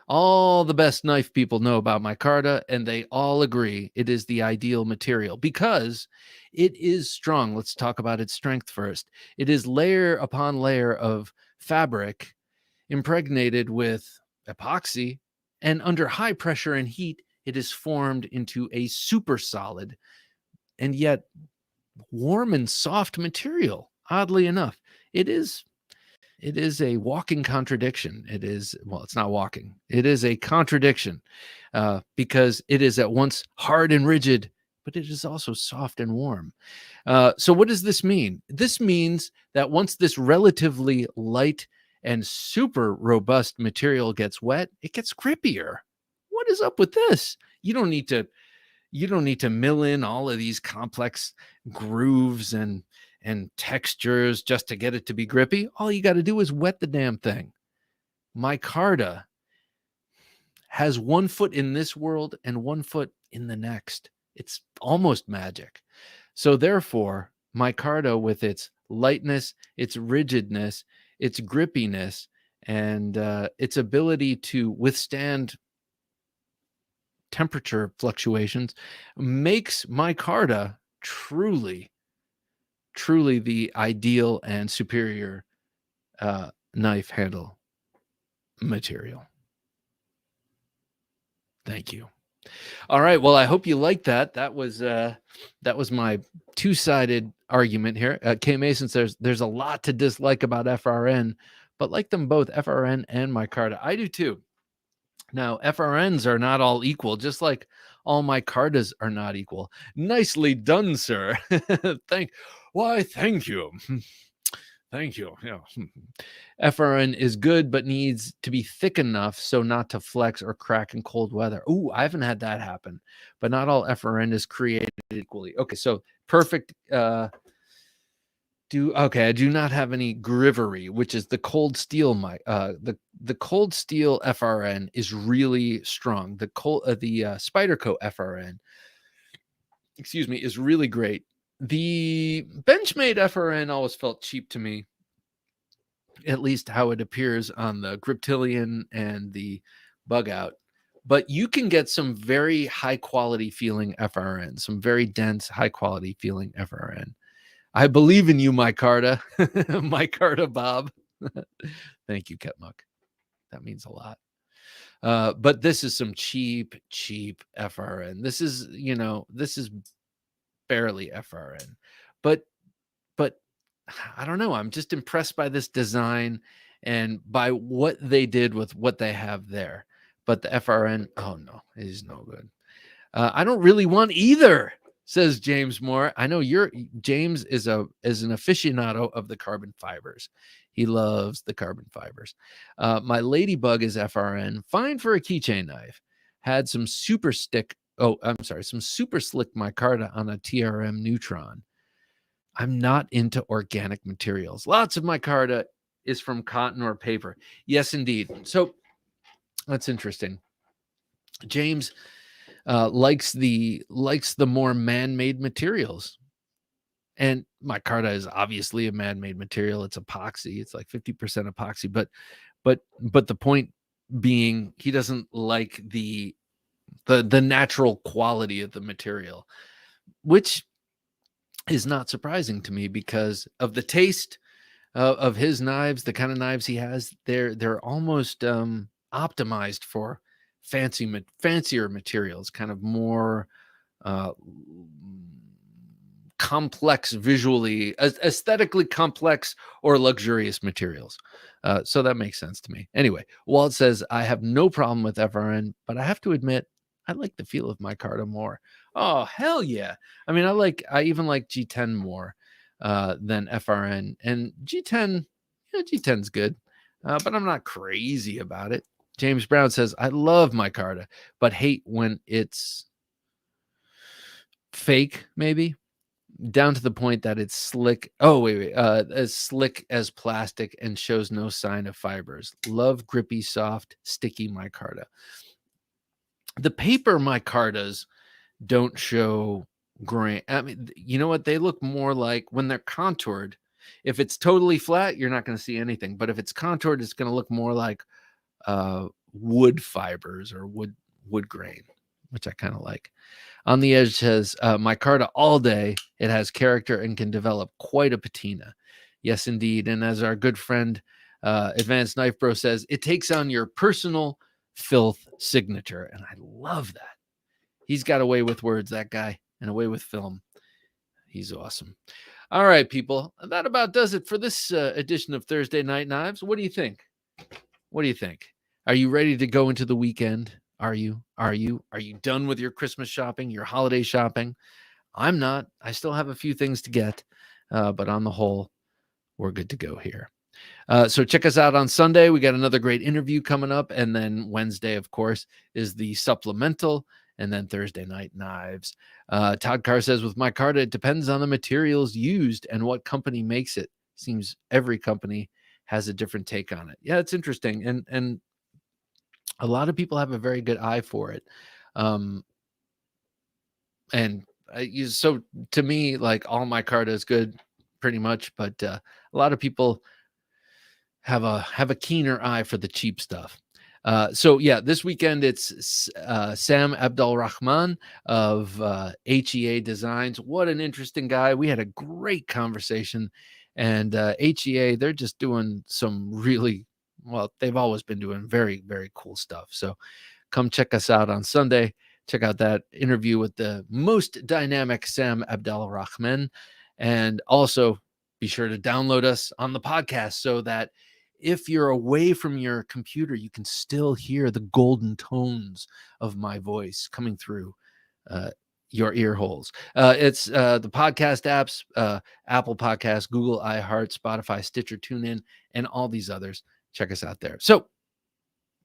All the best knife people know about Micarta, and they all agree it is the ideal material because it is strong. Let's talk about its strength first. It is layer upon layer of fabric impregnated with epoxy, and under high pressure and heat, it is formed into a super solid and yet warm and soft material. Oddly enough, it is a walking contradiction. It's not walking. It is a contradiction because it is at once hard and rigid, but it is also soft and warm. So what does this mean? This means that once this relatively light and super robust material gets wet, it gets grippier. What is up with this? You don't need to mill in all of these complex grooves and textures just to get it to be grippy. All you got to do is wet the damn thing. Micarta has 1 foot in this world and 1 foot in the next. It's almost magic. So therefore, Micarta, with its lightness, its rigidness, its grippiness, and its ability to withstand temperature fluctuations, makes Micarta truly the ideal and superior knife handle material. Thank you. All right. Well, I hope you liked that. That was my two-sided argument here. K Mason says there's a lot to dislike about FRN, but like them both, FRN and Micarta. I do too. Now, FRNs are not all equal, just like all Micartas are not equal. Nicely done, sir. Thank you. Thank you. Yeah. FRN is good, but needs to be thick enough so not to flex or crack in cold weather. Ooh, I haven't had that happen, but not all FRN is created equally. Okay, so perfect I do not have any Grivery, which is the cold steel. The cold steel FRN is really strong. The Spyderco FRN, excuse me, is really great. The Benchmade FRN always felt cheap to me, at least how it appears on the Griptilian and the Bug Out. But you can get some very high quality feeling FRN, some very dense, high quality feeling FRN. I believe in you, Micarta. Micarta Bob. Thank you, Ketmuck. That means a lot. But this is some cheap FRN. This is barely FRN. But I don't know. I'm just impressed by this design and by what they did with what they have there. But the FRN, oh no, it is no good. I don't really want either, says James Moore. I know James is an aficionado of the carbon fibers. He loves the carbon fibers. My Ladybug is FRN, fine for a keychain knife. Had some super slick micarta on a TRM Neutron. I'm not into organic materials. Lots of micarta is from cotton or paper. Yes, indeed. So that's interesting. James likes the more man-made materials, and micarta is obviously a man-made material. It's epoxy. It's like 50% epoxy, but the point being, he doesn't like the natural quality of the material, which is not surprising to me because of the taste of his knives. The kind of knives he has, they're almost optimized for fancier materials, kind of more complex, visually, aesthetically complex or luxurious materials. So that makes sense to me. Anyway, Walt says, I have no problem with FRN, but I have to admit, I like the feel of micarta more. Oh, hell yeah. I mean, I even like G10 more than FRN. And G10, G10's good, but I'm not crazy about it. James Brown says, I love micarta, but hate when it's fake, maybe, down to the point that it's slick. Oh, wait. As slick as plastic and shows no sign of fibers. Love grippy, soft, sticky micarta. The paper micartas don't show grain. I mean, you know what? They look more like when they're contoured. If it's totally flat, you're not going to see anything. But if it's contoured, it's going to look more like wood fibers or wood grain, which I kind of like. On the Edge says, micarta all day. It has character and can develop quite a patina. Yes, indeed. And as our good friend Advanced Knife Bro says, it takes on your personal filth signature. And I love that. He's got a way with words, that guy, and a way with film. He's awesome. All right, people. That about does it for this edition of Thursday Night Knives. What do you think? What do you think? Are you ready to go into the weekend? Are you done with your Christmas shopping, your holiday shopping? I'm not. I still have a few things to get, but on the whole, we're good to go here. So check us out on Sunday. We got another great interview coming up. And then Wednesday, of course, is the supplemental. And then Thursday Night Knives. Todd Carr says, with micarta, it depends on the materials used and what company makes it. Seems every company has a different take on it. Yeah, it's interesting. And a lot of people have a very good eye for it. So to me, like, all micarta is good pretty much, but a lot of people have a keener eye for the cheap stuff. So yeah, this weekend it's Sam Abdulrahman of HEA Designs. What an interesting guy. We had a great conversation, and HEA, they're just doing some really, well, they've always been doing very, very cool stuff. So come check us out on Sunday. Check out that interview with the most dynamic Sam Abdulrahman, and also be sure to download us on the podcast so that if you're away from your computer, you can still hear the golden tones of my voice coming through your ear holes. It's the podcast apps, Apple Podcasts, Google, iHeart, Spotify, Stitcher, TuneIn, and all these others. Check us out there. So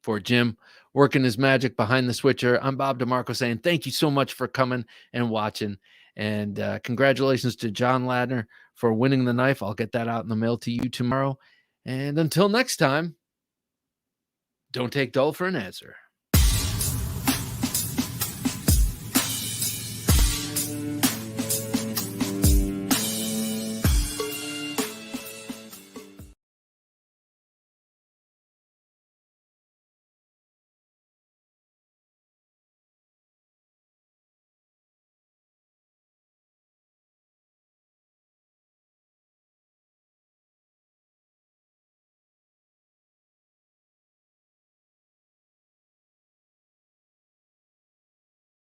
for Jim, working his magic behind the switcher, I'm Bob DeMarco saying thank you so much for coming and watching. And congratulations to John Ladner for winning the knife. I'll get that out in the mail to you tomorrow. And until next time, don't take dull for an answer.